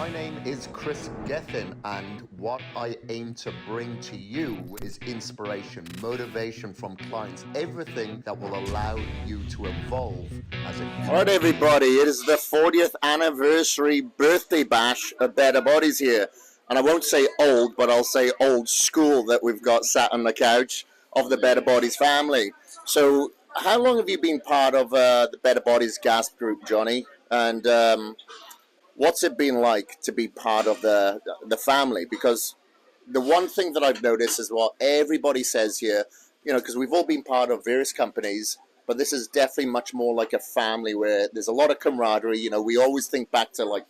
My name is Kris Gethin, and what I aim to bring to you is inspiration, motivation from clients, everything that will allow you to evolve as a human. All right, everybody, it is the 40th anniversary birthday bash of Better Bodies here. And I won't say old, but I'll say old school that we've got sat on the couch of the Better Bodies family. So how long have you been part of the Better Bodies Gasp group, Johnnie? And what's it been like to be part of the family? Because the one thing that I've noticed is what everybody says here, because we've all been part of various companies, but this is definitely much more like a family where there's a lot of camaraderie. We always think back to like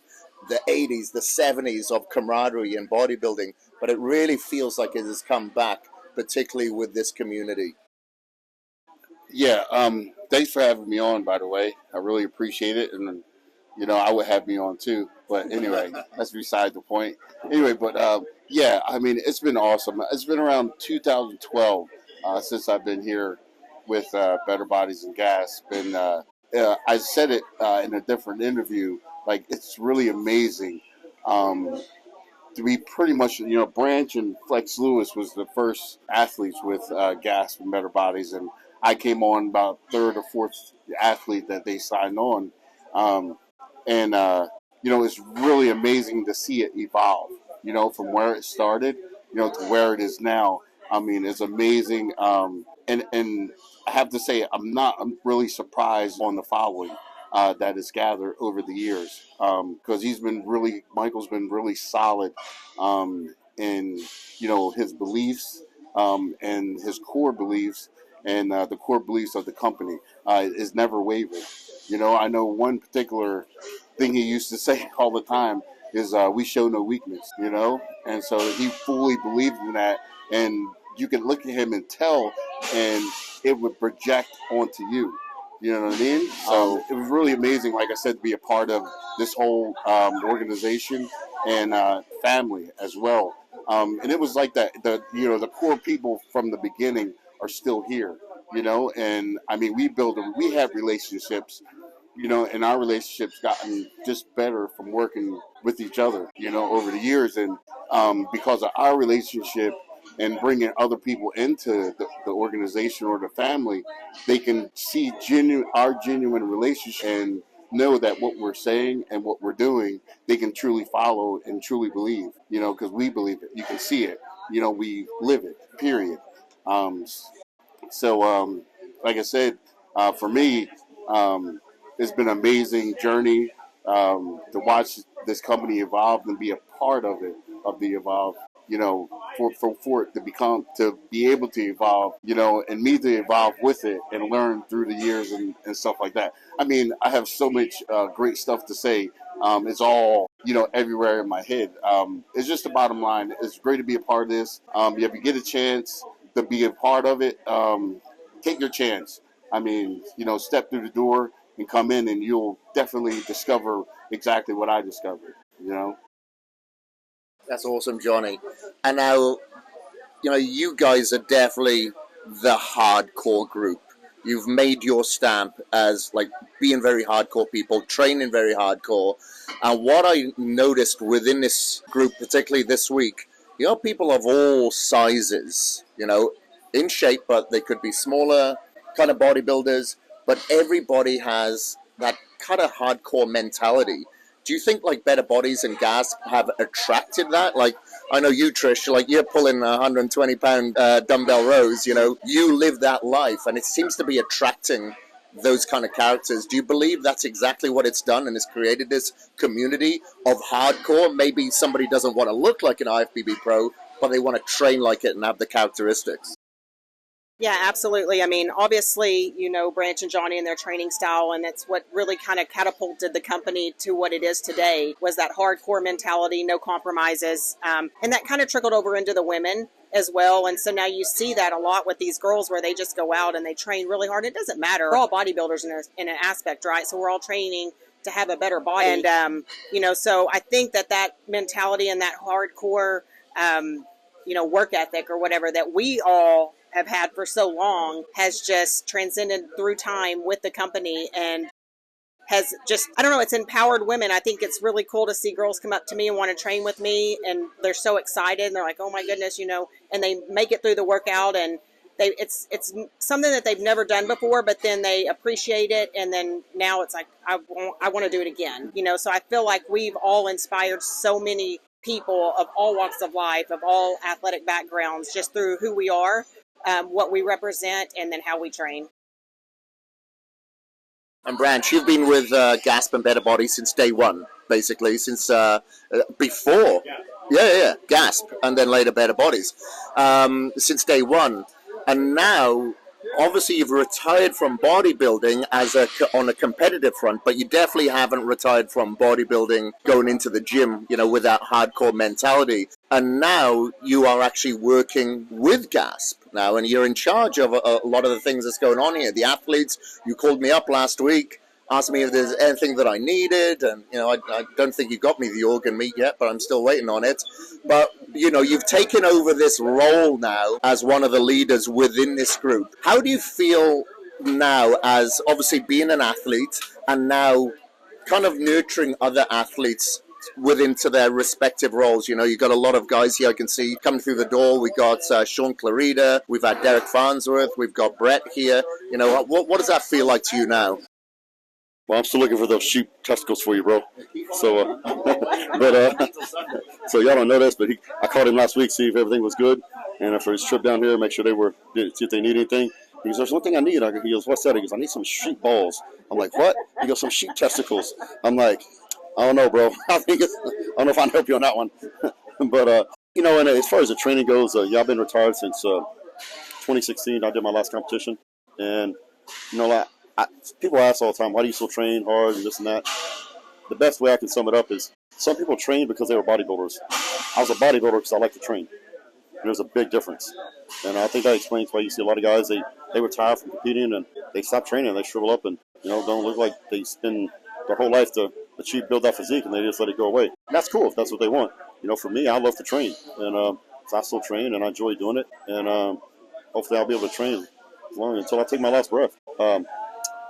the 80s, the 70s of camaraderie in bodybuilding, but it really feels like it has come back, particularly with this community. Yeah, thanks for having me on, by the way. I really appreciate it. And, I would have me on too. But anyway, that's beside the point. Anyway, but yeah, I mean, it's been awesome. It's been around 2012 since I've been here with Better Bodies and Gas. And I said it in a different interview, like, it's really amazing to be pretty much, Branch and Flex Lewis was the first athletes with Gas and Better Bodies. And I came on about third or fourth athlete that they signed on. It's really amazing to see it evolve, from where it started, to where it is now. I mean, it's amazing. And I have to say, I'm really surprised on the following that is gathered over the years. Because Michael's been really solid in, his beliefs and his core beliefs and the core beliefs of the company is never wavered. I know one particular thing he used to say all the time is we show no weakness, and so he fully believed in that, and you can look at him and tell, and it would project onto you. You know what I mean? So it was really amazing, like I said, to be a part of this whole organization and family as well. And it was like that. The core people from the beginning are still here. And I mean, we have relationships. And our relationship's gotten just better from working with each other, over the years. And because of our relationship and bringing other people into the organization or the family, they can see our genuine relationship and know that what we're saying and what we're doing, they can truly follow and truly believe, because we believe it. You can see it. We live it, period. Like I said, for me, it's been an amazing journey to watch this company evolve and be a part of it, of the evolve. For it to be able to evolve, and me to evolve with it and learn through the years and stuff like that. I mean, I have so much great stuff to say. It's all, everywhere in my head. It's just the bottom line. It's great to be a part of this. If you get a chance to be a part of it, take your chance. I mean, step through the door and come in, and you'll definitely discover exactly what I discovered, That's awesome, Johnnie. And now, you guys are definitely the hardcore group. You've made your stamp as like being very hardcore people, training very hardcore. And what I noticed within this group, particularly this week, people of all sizes, in shape, but they could be smaller kind of bodybuilders, but everybody has that kind of hardcore mentality. Do you think like Better Bodies and Gas have attracted that? Like, I know you, Trish, like you're pulling 120-pound dumbbell rows, you live that life, and it seems to be attracting those kind of characters. Do you believe that's exactly what it's done and has created this community of hardcore? Maybe somebody doesn't want to look like an IFBB pro, but they want to train like it and have the characteristics. Yeah, absolutely. I mean, obviously, Branch and Johnnie and their training style, and that's what really kind of catapulted the company to what it is today, was that hardcore mentality, no compromises. And that kind of trickled over into the women as well. And so now you see that a lot with these girls where they just go out and they train really hard. It doesn't matter. We're all bodybuilders in an aspect, right? So we're all training to have a better body. And, so I think that mentality and that hardcore, work ethic or whatever that we all have had for so long has just transcended through time with the company. And has just, I don't know, it's empowered women. I think it's really cool to see girls come up to me and want to train with me, and they're so excited, and they're like, oh my goodness, and they make it through the workout, and it's something that they've never done before, but then they appreciate it, and then now it's like, I want to do it again, so I feel like we've all inspired so many people of all walks of life, of all athletic backgrounds, just through who we are, what we represent, and then how we train. And Branch, you've been with Gasp and Better Body since day one, basically, since before. Yeah, Gasp, and then later Better Bodies, since day one. And now, obviously, you've retired from bodybuilding on a competitive front, but you definitely haven't retired from bodybuilding going into the gym, with that hardcore mentality. And now you are actually working with Gasp now, and you're in charge of a lot of the things that's going on here. The athletes, you called me up last week, asked me if there's anything that I needed, and I don't think you got me the organ meat yet, but I'm still waiting on it. But you've taken over this role now as one of the leaders within this group. How do you feel now, as obviously being an athlete and now kind of nurturing other athletes into their respective roles? You've got a lot of guys here I can see coming through the door. We've got Sean Clarida, we've had Derek Farnsworth, we've got Brett here. What does that feel like to you now? Well, I'm still looking for those sheep testicles for you, bro. So, so y'all don't know this, but I called him last week, see if everything was good, and for his trip down here, make sure see if they need anything. He goes, there's one thing I need. He goes, what's that? He goes, I need some sheep balls. I'm like, what? He goes, some sheep testicles. I'm like, I don't know, bro. I don't know if I can help you on that one. But, and as far as the training goes, I've been retired since 2016. I did my last competition. And, people ask all the time, why do you still train hard and this and that? The best way I can sum it up is some people train because they were bodybuilders. I was a bodybuilder because I like to train. And there's a big difference. And I think that explains why you see a lot of guys, they retire from competing and they stop training. They shrivel up and, don't look like they spend their whole life to build that physique, and they just let it go away. And that's cool if that's what they want. For me, I love to train. And so I still train, and I enjoy doing it. And hopefully I'll be able to train long until I take my last breath.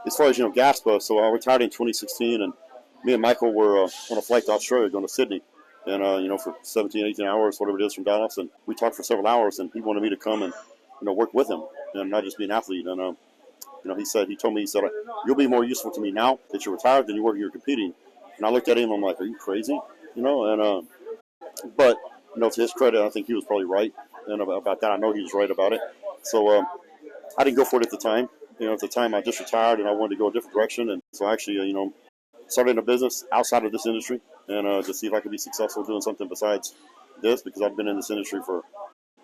As far as, Gasp, so I retired in 2016, and me and Michael were on a flight to Australia going to Sydney. And, for 17, 18 hours, whatever it is, from Dallas. And we talked for several hours, and he wanted me to come and, work with him and not just be an athlete. And, he told me, you'll be more useful to me now that you're retired than you were when you were competing. And I looked at him, I'm like, are you crazy? But, to his credit, I think he was probably right. And about that, I know he was right about it. So I didn't go for it at the time. At the time I just retired and I wanted to go a different direction. And so I actually, started a business outside of this industry and to see if I could be successful doing something besides this, because I've been in this industry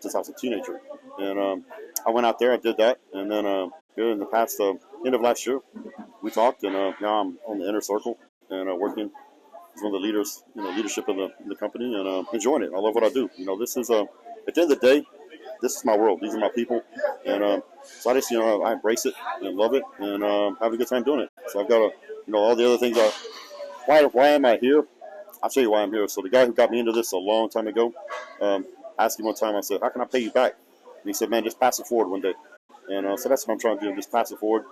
since I was a teenager. And I went out there, I did that. And then here in the past, end of last year, we talked, and now I'm on the inner circle and working as one of the leaders, leadership in the company, and enjoying it. I love what I do. This is, at the end of the day, this is my world. These are my people. And so I just, I embrace it and love it and have a good time doing it. So I've got all the other things. Why am I here? I'll tell you why I'm here. So the guy who got me into this a long time ago, I asked him one time, I said, how can I pay you back? And he said, man, just pass it forward one day. And so that's what I'm trying to do, just pass it forward.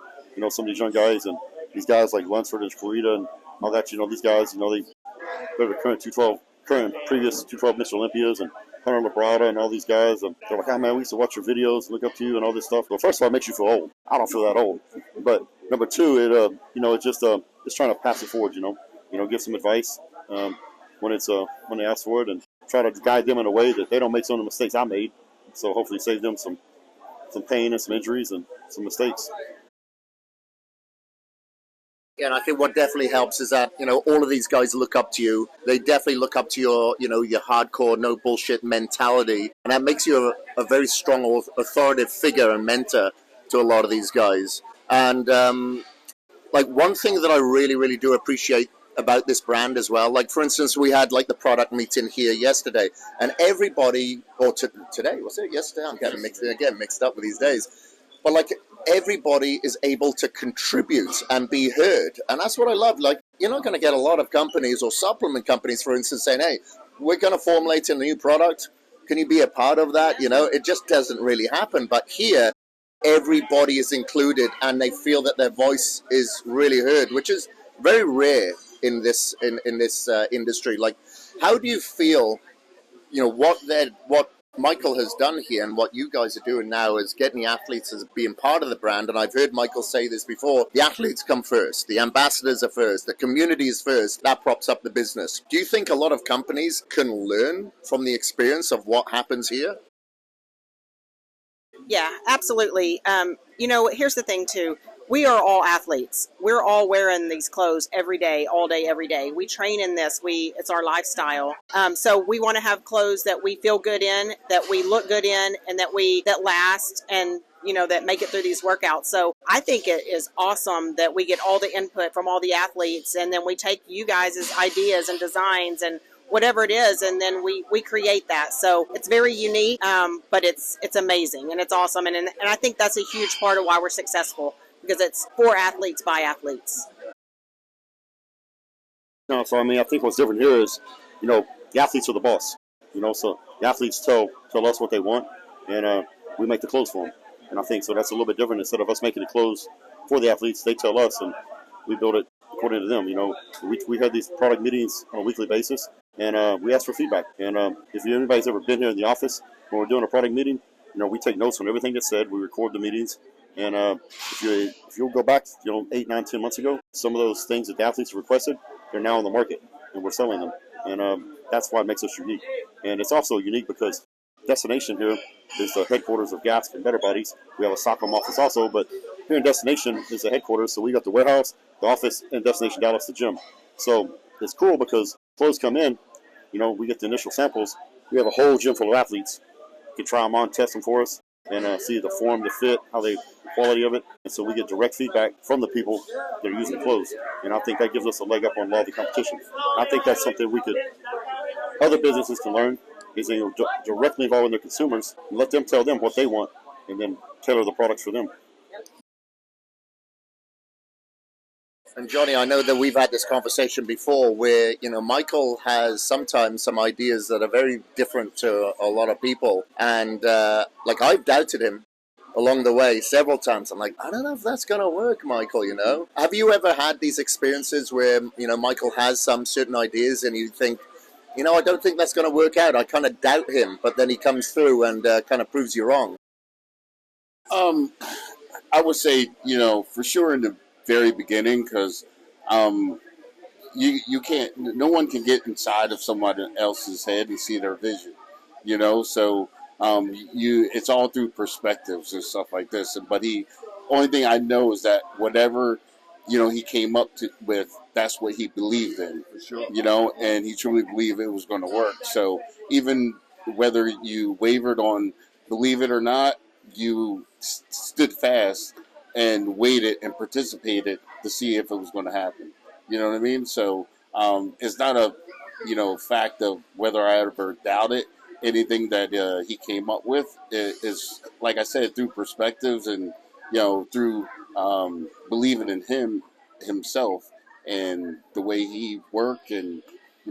Some of these young guys and these guys like Lunsford and Clarita and all that, these guys, they're the previous 212 Mr. Olympias and Hunter Labrada and all these guys. And they're like, oh, man, we used to watch your videos, look up to you and all this stuff. Well, first of all, it makes you feel old. I don't feel that old. But number two, it's just it's trying to pass it forward, give some advice when they ask for it, and try to guide them in a way that they don't make some of the mistakes I made. So hopefully save them some pain and some injuries and some mistakes. Yeah, and I think what definitely helps is that, all of these guys look up to you. They definitely look up to your, your hardcore, no bullshit mentality. And that makes you a very strong, authoritative figure and mentor to a lot of these guys. And, one thing that I really, really do appreciate about this brand as well, for instance, we had, the product meeting here yesterday. And everybody, or today, was it yesterday? I'm getting mixed up with these days. But, everybody is able to contribute and be heard. And that's what I love. You're not going to get a lot of companies or supplement companies, for instance, saying, hey, we're going to formulate a new product. Can you be a part of that? It just doesn't really happen. But here, everybody is included and they feel that their voice is really heard, which is very rare in this industry. Like, how do you feel? What Michael has done here and what you guys are doing now is getting the athletes as being part of the brand. And I've heard Michael say this before: the athletes come first, the ambassadors are first, the community is first. That props up the business. Do you think a lot of companies can learn from the experience of what happens here? Yeah, absolutely. Here's the thing too. We are all athletes. We're all wearing these clothes every day, all day, every day. We train in this. It's our lifestyle. So we want to have clothes that we feel good in, that we look good in, and that last, and that make it through these workouts. So I think it is awesome that we get all the input from all the athletes, and then we take you guys' ideas and designs and whatever it is, and then we create that. So it's very unique, but it's amazing and it's awesome, and I think that's a huge part of why we're successful, because it's for athletes by athletes. No, so I mean, I think what's different here is, the athletes are the boss. So the athletes tell us what they want, and we make the clothes for them. And I think so that's a little bit different. Instead of us making the clothes for the athletes, they tell us, and we build it according to them. We have these product meetings on a weekly basis, and we ask for feedback. And if anybody's ever been here in the office when we're doing a product meeting, we take notes on everything that's said. We record the meetings. And if you'll go back, 8, 9, 10 months ago, some of those things that the athletes requested, they're now on the market, and we're selling them. And that's why it makes us unique. And it's also unique because Destination here is the headquarters of GASP and Better Bodies. We have a Stockholm office also, but here in Destination is the headquarters. So we got the warehouse, the office, and Destination Dallas, the gym. So it's cool because clothes come in, we get the initial samples. We have a whole gym full of athletes. You can try them on, test them for us, and see the form, the fit, the quality of it. And so we get direct feedback from the people that are using the clothes. And I think that gives us a leg up on a lot of the competition. I think that's something other businesses can learn, is directly involving their consumers and let them tell them what they want and then tailor the products for them. And Johnny, I know that we've had this conversation before where, Michael has sometimes some ideas that are very different to a lot of people. And I've doubted him along the way several times. I'm like, I don't know if that's going to work, Michael, Have you ever had these experiences where, Michael has some certain ideas and you think, I don't think that's going to work out. I kind of doubt him, but then he comes through and kind of proves you wrong. I would say, for sure in the very beginning, because you can't, no one can get inside of somebody else's head and see their vision, so it's all through perspectives and stuff like this. But only thing I know is that whatever he came up with, that's what he believed in, for sure. And he truly believed it was going to work. So even whether you wavered on believe it or not, you stood fast and waited and participated to see if it was going to happen. You know what I mean? So it's not a fact of whether I ever doubted anything that he came up with. Is, like I said, through perspectives and through believing in himself and the way he worked and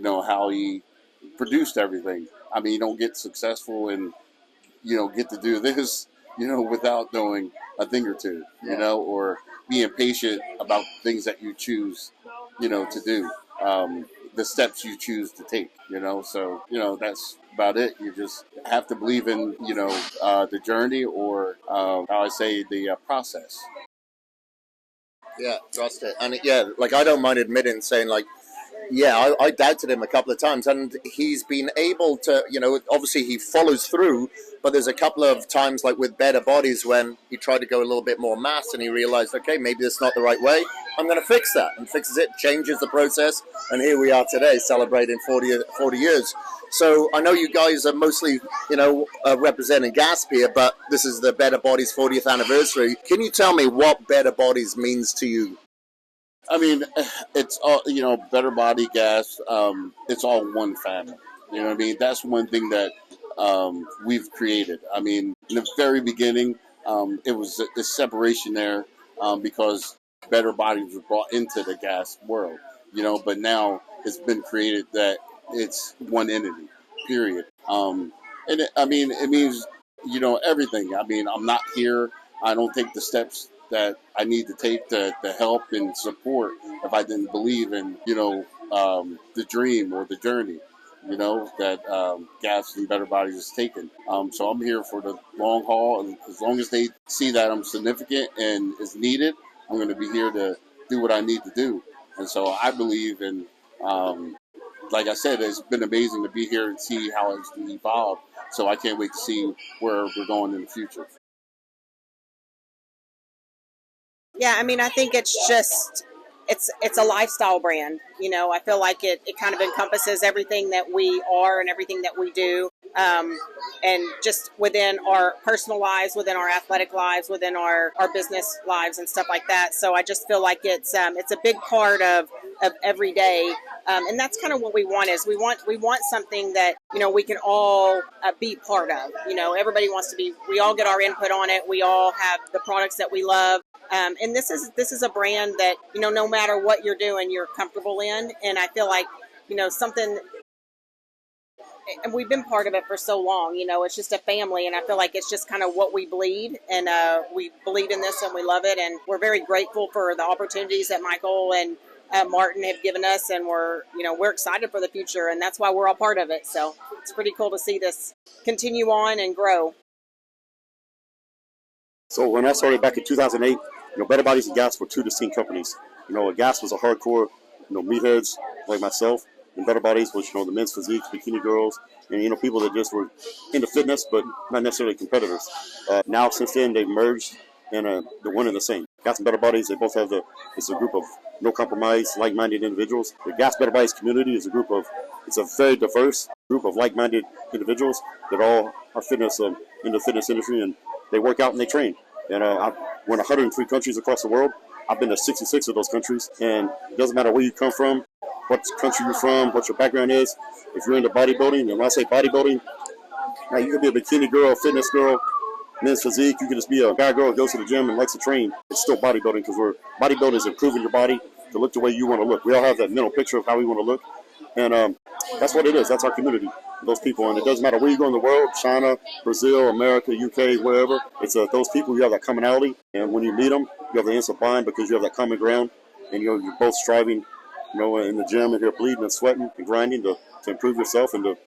how he produced everything. I mean, you don't get successful and get to do this without knowing a thing or two, or being patient about things that you choose to do, the steps you choose to take, so that's about it. You just have to believe in the journey, or how I say, the process. Yeah, trust it. And I don't mind admitting, saying I doubted him a couple of times, and he's been able to, obviously he follows through, but there's a couple of times, like with Better Bodies, when he tried to go a little bit more mass and he realized, okay, maybe that's not the right way. I'm going to fix that, and fixes it, changes the process, and here we are today celebrating 40 years. So I know you guys are mostly, representing GASP here, but this is the Better Bodies 40th anniversary. Can you tell me what Better Bodies means to you? I mean, it's all, Better Body, Gas, it's all one family. You know what I mean? That's one thing that we've created. I mean, in the very beginning, it was a separation there because Better Bodies was brought into the gas world, but now it's been created that it's one entity, period. It means, everything. I mean, I'm not here. I don't take the steps that I need to take to help and support if I didn't believe in, the dream or the journey, that Gas and Better Bodies is taking. So I'm here for the long haul, and as long as they see that I'm significant and is needed, I'm going to be here to do what I need to do. And so I believe in, like I said, it's been amazing to be here and see how it's evolved. So I can't wait to see where we're going in the future. Yeah, I mean, I think it's just it's a lifestyle brand. I feel like it kind of encompasses everything that we are and everything that we do, and just within our personal lives, within our athletic lives, within our business lives and stuff like that. So I just feel like it's a big part of every day. And that's kind of what we want is we want something that, we can all be part of. Everybody wants to be, we all get our input on it. We all have the products that we love. And this is a brand that, no matter what you're doing, you're comfortable in. And I feel like, something, and we've been part of it for so long, it's just a family. And I feel like it's just kind of what we bleed. And we believe in this and we love it. And we're very grateful for the opportunities that Michael and Martin have given us, and we're excited for the future, and that's why we're all part of it. So it's pretty cool to see this continue on and grow. So when I started back in 2008, Better Bodies and Gas were two distinct companies. Gas was a hardcore, meatheads like myself, and Better Bodies was, the men's physique, bikini girls, and, people that just were into fitness, but not necessarily competitors. Now, since then, they've merged, and they're one and the same. Gas and Better Bodies, they both have it's a group of no compromise, like-minded individuals. The Gas Better Bodies community is it's a very diverse group of like-minded individuals that all are fitness, in the fitness industry, and they work out and they train. And I've went 103 countries across the world. I've been to 66 of those countries, and it doesn't matter where you come from, what country you're from, what your background is. If you're into bodybuilding, and when I say bodybuilding, now you could be a bikini girl, fitness girl, men's physique. You could just be a guy girl who goes to the gym and likes to train. It's still bodybuilding because bodybuilding is improving your body to look the way you want to look. We all have that mental picture of how we want to look, and that's what it is. That's our community, those people. And it doesn't matter where you go in the world, China, Brazil, America, UK, wherever. It's those people, you have that commonality, and when you meet them, you have the instant bond because you have that common ground, and you're both striving, in the gym, and you're bleeding and sweating and grinding to improve yourself and to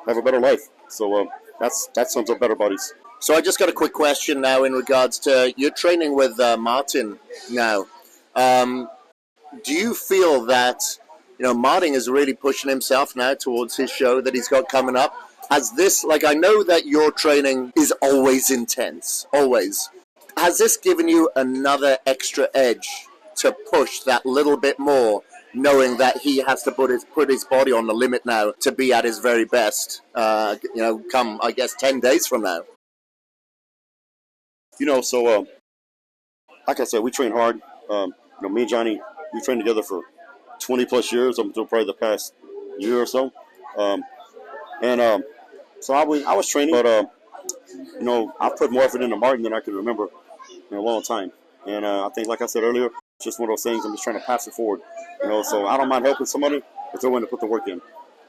have a better life. So that sums up Better Bodies. So I just got a quick question now in regards to your training with Martin now. Do you feel that, Martin is really pushing himself now towards his show that he's got coming up? Has this, I know that your training is always intense, always. Has this given you another extra edge to push that little bit more, knowing that he has to put his body on the limit now to be at his very best, come, I guess, 10 days from now? So like I said, we train hard. Me and Johnnie, we trained together for 20 plus years up until probably the past year or so. So I was training, but I put more effort into Martin than I can remember in a long time. And I think, like I said earlier, it's just one of those things. I'm just trying to pass it forward. So I don't mind helping somebody if they're willing to put the work in.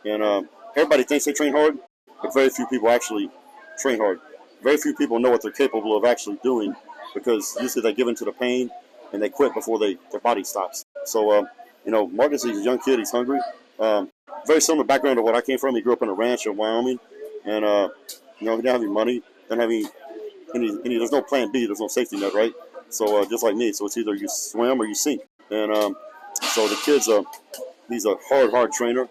And everybody thinks they train hard, but very few people actually train hard. Very few people know what they're capable of actually doing because usually they give into the pain and they quit before their body stops. So, Marcus is a young kid. He's hungry. Very similar background to what I came from. He grew up in a ranch in Wyoming, and he didn't have any money, didn't have any. There's no plan B. There's no safety net, right? So just like me, so it's either you swim or you sink. And so the kid's he's a hard trainer.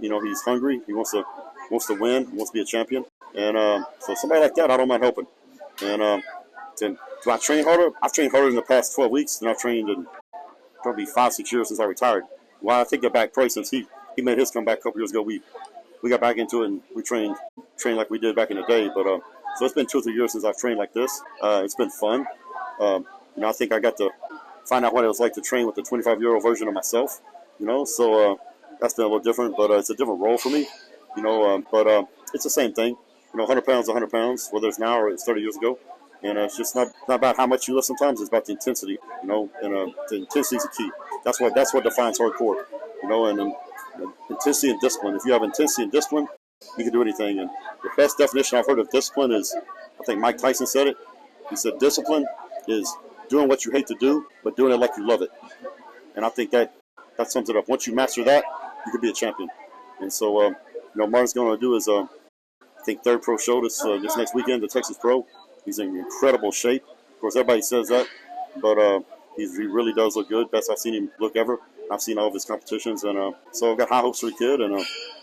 He's hungry. He wants to win. He wants to be a champion. And so somebody like that, I don't mind helping. And do I train harder? I've trained harder in the past 12 weeks than I've trained in probably 5-6 years since I retired. Well, I take that back probably since he made his comeback a couple years ago. We got back into it and we trained like we did back in the day. But so it's been 2 or 3 years since I've trained like this. It's been fun. I think I got to find out what it was like to train with the 25-year-old version of myself. So that's been a little different, but it's a different role for me. But it's the same thing. 100 pounds, 100 pounds, whether it's now or it's 30 years ago. And it's just not about how much you lift sometimes. It's about the intensity, and the intensity is the key. That's what defines hardcore, and intensity and discipline. If you have intensity and discipline, you can do anything. And the best definition I've heard of discipline is, I think Mike Tyson said it. He said discipline is doing what you hate to do, but doing it like you love it. And I think that sums it up. Once you master that, you could be a champion. And so, Martin's going to do his, I think, third pro show this next weekend, the Texas Pro. He's in incredible shape. Of course, everybody says that, but he really does look good. Best I've seen him look ever. I've seen all of his competitions, and so I've got high hopes for the kid, and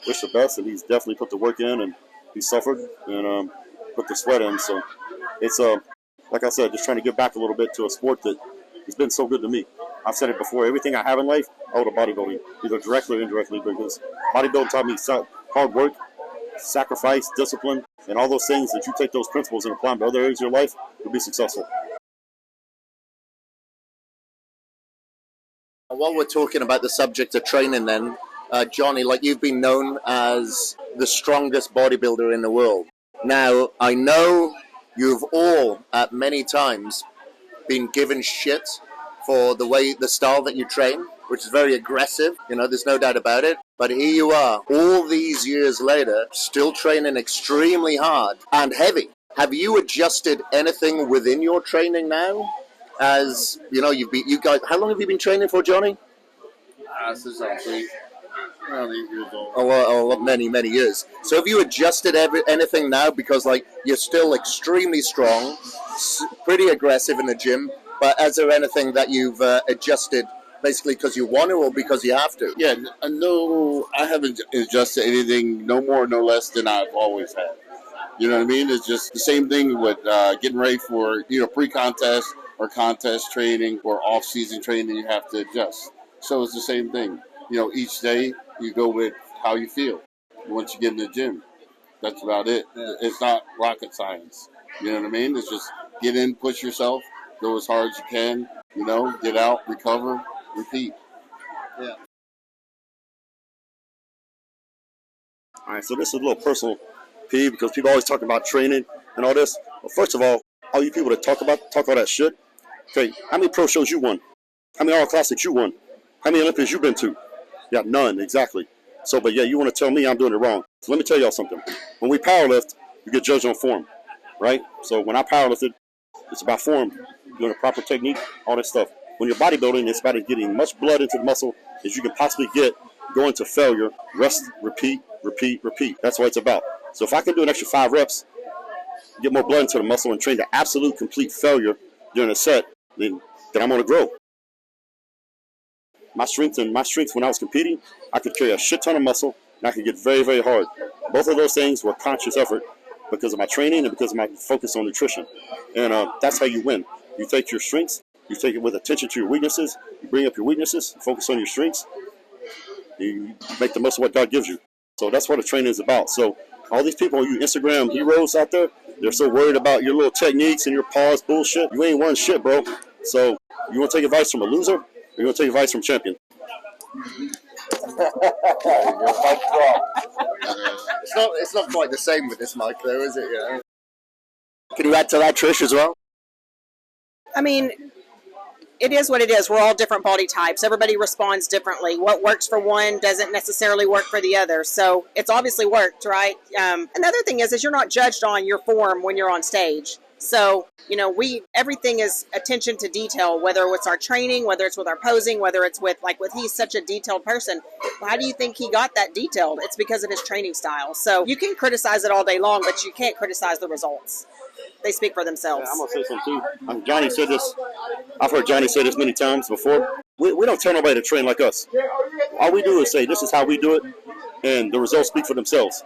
wish the best. And he's definitely put the work in, and he suffered and put the sweat in. So it's like I said, just trying to get back a little bit to a sport that has been so good to me. I've said it before. Everything I have in life, I owe to bodybuilding, either directly or indirectly, because bodybuilding taught me hard work, sacrifice, discipline, and all those things that you take those principles and apply them to other areas of your life, you'll be successful. While we're talking about the subject of training then, Johnnie, like you've been known as the strongest bodybuilder in the world. Now, I know you've all, at many times, been given shit for the style that you train, which is very aggressive, there's no doubt about it. But here you are, all these years later, still training extremely hard and heavy. Have you adjusted anything within your training now? As you guys, how long have you been training for, Johnnie? Since I was 8 years old. Oh, many years. So have you adjusted anything now? Because you're still extremely strong, pretty aggressive in the gym. But is there anything that you've adjusted, basically because you want to or because you have to? Yeah, no, I haven't adjusted anything, no more, no less than I've always had. You know what I mean? It's just the same thing with getting ready for pre-contest or contest training or off-season training. You have to adjust. So it's the same thing. Each day you go with how you feel. Once you get in the gym, that's about it. Yeah. It's not rocket science. You know what I mean? It's just get in, push yourself, go as hard as you can. Get out, recover, repeat. Yeah. All right, so this is a little personal peeve because people always talk about training and all this. Well, first of all you people that talk all that shit, okay, how many pro shows you won? How many all classics you won? How many Olympics you been to? Yeah, none, exactly. So, but yeah, you want to tell me I'm doing it wrong. So let me tell y'all something. When we powerlift, you get judged on form, right? So when I powerlifted, it's about form, doing the proper technique, all that stuff. When you're bodybuilding, it's about getting much blood into the muscle as you can possibly get, going to failure, rest, repeat. That's what it's about. So if I can do an extra 5 reps, get more blood into the muscle and train to absolute complete failure during a set, then I'm going to grow. My strength when I was competing, I could carry a shit ton of muscle and I could get very, very hard. Both of those things were conscious effort because of my training and because of my focus on nutrition. And that's how you win. You take your strengths, you take it with attention to your weaknesses, you bring up your weaknesses, focus on your strengths, you make the most of what God gives you. So that's what the training is about. So all these people, you Instagram heroes out there, they're so worried about your little techniques and your pause bullshit. You ain't won shit, bro. So you want to take advice from a loser, or you want to take advice from a champion? It's not quite the same with this mic, though, is it? Can you add to that, Trish, as well? I mean, it is what it is. We're all different body types. Everybody responds differently. What works for one doesn't necessarily work for the other. So it's obviously worked, right? Another thing is you're not judged on your form when you're on stage. So, everything is attention to detail, whether it's our training, whether it's with our posing, whether it's with he's such a detailed person. How do you think he got that detailed? It's because of his training style. So you can criticize it all day long, but you can't criticize the results. They speak for themselves. Yeah, I'm going to say something too. Johnnie said this. I've heard Johnnie say this many times before. We don't tell nobody to train like us. All we do is say, this is how we do it, and the results speak for themselves.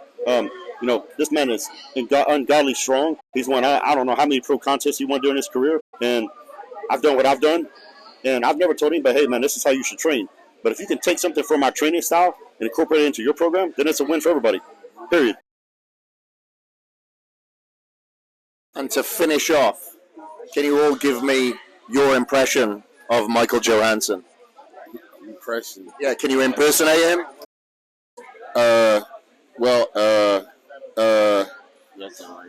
This man is ungodly strong. He's won, I don't know how many pro contests he won during his career, and I've done what I've done, and I've never told anybody, hey, man, this is how you should train. But if you can take something from my training style and incorporate it into your program, then it's a win for everybody, period. And to finish off, can you all give me your impression of Michael Johansson? Impression? Yeah, can you impersonate him? That's all I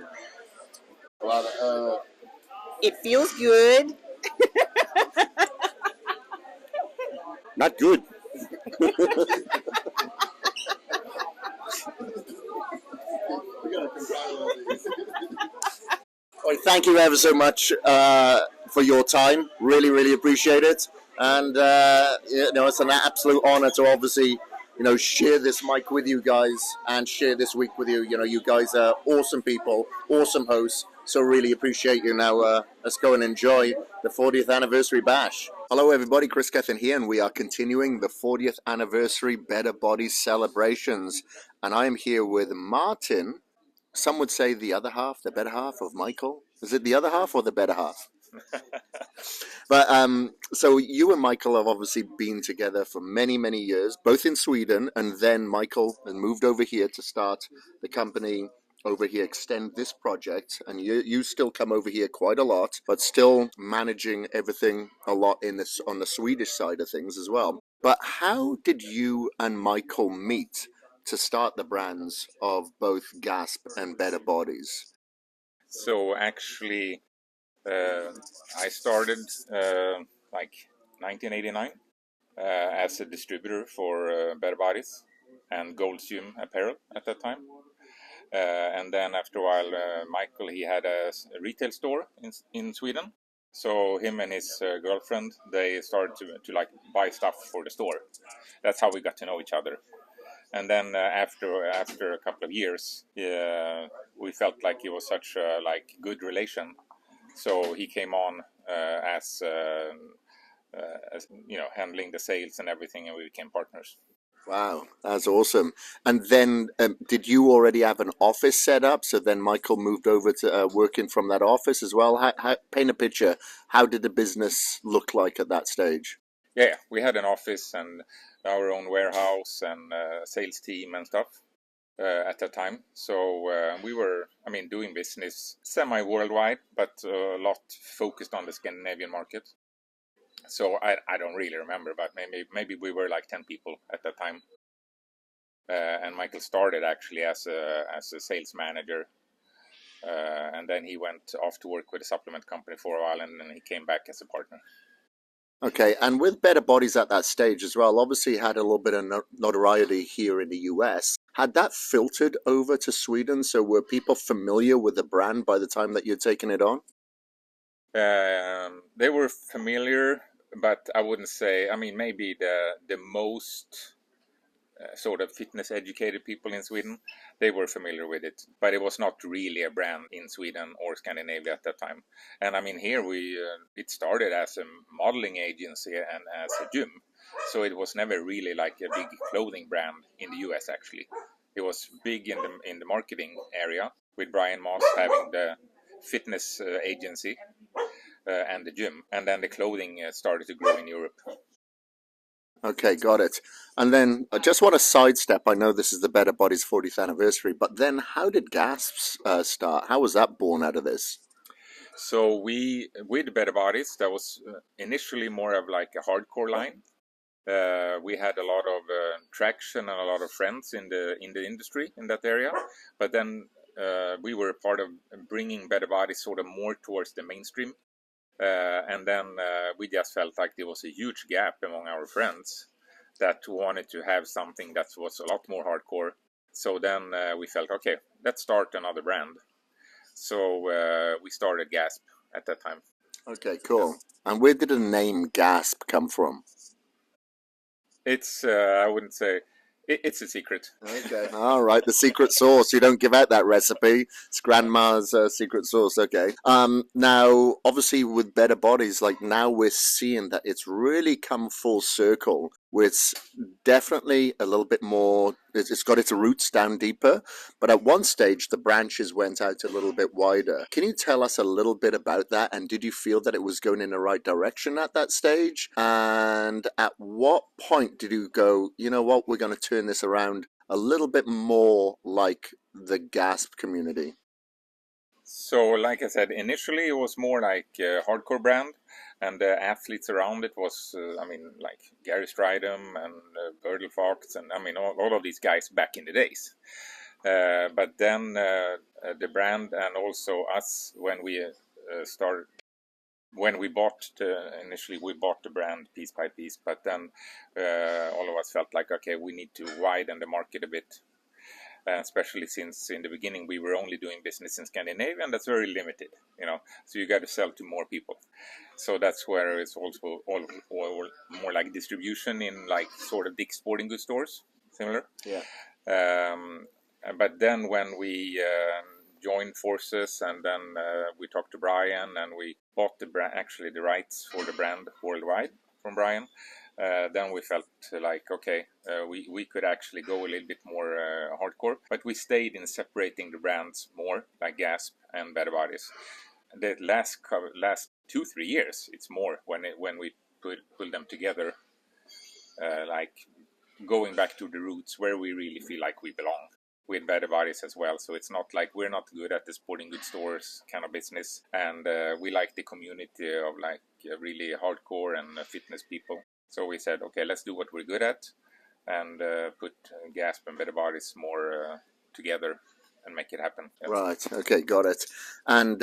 got. It feels good. Not good. Well, thank you ever so much, for your time. Really, really appreciate it. And it's an absolute honor to obviously share this mic with you guys and share this week with you. You guys are awesome people, awesome hosts. So really appreciate you. Now let's go and enjoy the 40th anniversary bash. Hello everybody, Kris Gethin here, and we are continuing the 40th anniversary Better Bodies celebrations. And I am here with Martin. Some would say the other half, the better half of Michael. Is it the other half or the better half? But so you and Michael have obviously been together for many, many years, both in Sweden, and then Michael has moved over here to start the company over here, extend this project, and you still come over here quite a lot, but still managing everything a lot on the Swedish side of things as well. But how did you and Michael meet to start the brands of both Gasp and Better Bodies? So actually, I started like 1989 as a distributor for Better Bodies and Goldsium Apparel at that time. And then after a while, Michael, he had a retail store in Sweden. So him and his girlfriend, they started to like buy stuff for the store. That's how we got to know each other. And then after a couple of years, we felt like it was such a good relation. So he came on as handling the sales and everything, and we became partners. Wow, that's awesome. And then did you already have an office set up? So then Michael moved over to working from that office as well. How, paint a picture. How did the business look like at that stage? Yeah, we had an office and our own warehouse and sales team and stuff at that time. So we were, doing business semi-worldwide, but a lot focused on the Scandinavian market. So I don't really remember, but maybe we were like 10 people at that time. And Michael started actually as a sales manager. And then he went off to work with a supplement company for a while, and then he came back as a partner. Okay, and with Better Bodies at that stage as well, obviously had a little bit of notoriety here in the US. Had that filtered over to Sweden? So were people familiar with the brand by the time that you'd taken it on? They were familiar, but I wouldn't say, maybe the most sort of fitness educated people in Sweden, they were familiar with it, but it was not really a brand in Sweden or Scandinavia at that time. And here it started as a modeling agency and as a gym, so it was never really like a big clothing brand in the US. Actually, it was big in the marketing area, with Brian Moss having the fitness agency and the gym, and then the clothing started to grow in Europe. Okay, got it. And then I just want to sidestep. I know this is the Better Bodies 40th anniversary, but then how did Gasps start? How was that born out of this? So with Better Bodies, that was initially more of like a hardcore line. We had a lot of traction and a lot of friends in the industry in that area, but then we were a part of bringing Better Bodies sort of more towards the mainstream. And then we just felt like there was a huge gap among our friends that wanted to have something that was a lot more hardcore. So then we felt, okay, let's start another brand. So we started Gasp at that time. Okay, cool. And where did the name Gasp come from? It's, I wouldn't say, it's a secret. Okay. All right, the secret sauce. You don't give out that recipe. It's grandma's secret sauce. Okay. Now, obviously, with Better Bodies, like now we're seeing that it's really come full circle. It's definitely a little bit more. It's got its roots down deeper, but at one stage the branches went out a little bit wider. Can you tell us a little bit about that? And did you feel that it was going in the right direction at that stage? And at what point did you go, you know what, we're going to turn this around a little bit more like the Gasp community? So, like I said, initially it was more like a hardcore brand, and the athletes around it was, like Gary Stridham and Birdle Fox, and all of these guys back in the days. But then the brand and also us, when we started, when we bought initially we bought the brand piece by piece, but then all of us felt like, okay, we need to widen the market a bit. especially since in the beginning we were only doing business in Scandinavia, and that's very limited, so you got to sell to more people. So that's where it's also all more like distribution in like sort of Dick's Sporting Goods stores, similar. Yeah. But then when we joined forces, and then we talked to Brian, and we bought the rights for the brand worldwide from Brian. Then we felt like, okay, we could actually go a little bit more hardcore, but we stayed in separating the brands more, like Gasp and Better Bodies. The last 2-3 years, it's more when we pull them together, like going back to the roots where we really feel like we belong, with Better Bodies as well. So it's not like we're not good at the sporting goods stores kind of business, and we like the community of like really hardcore and fitness people. So we said, okay, let's do what we're good at, and put Gasp and Better Bodies more together and make it happen. Yep. Right. Okay. Got it. And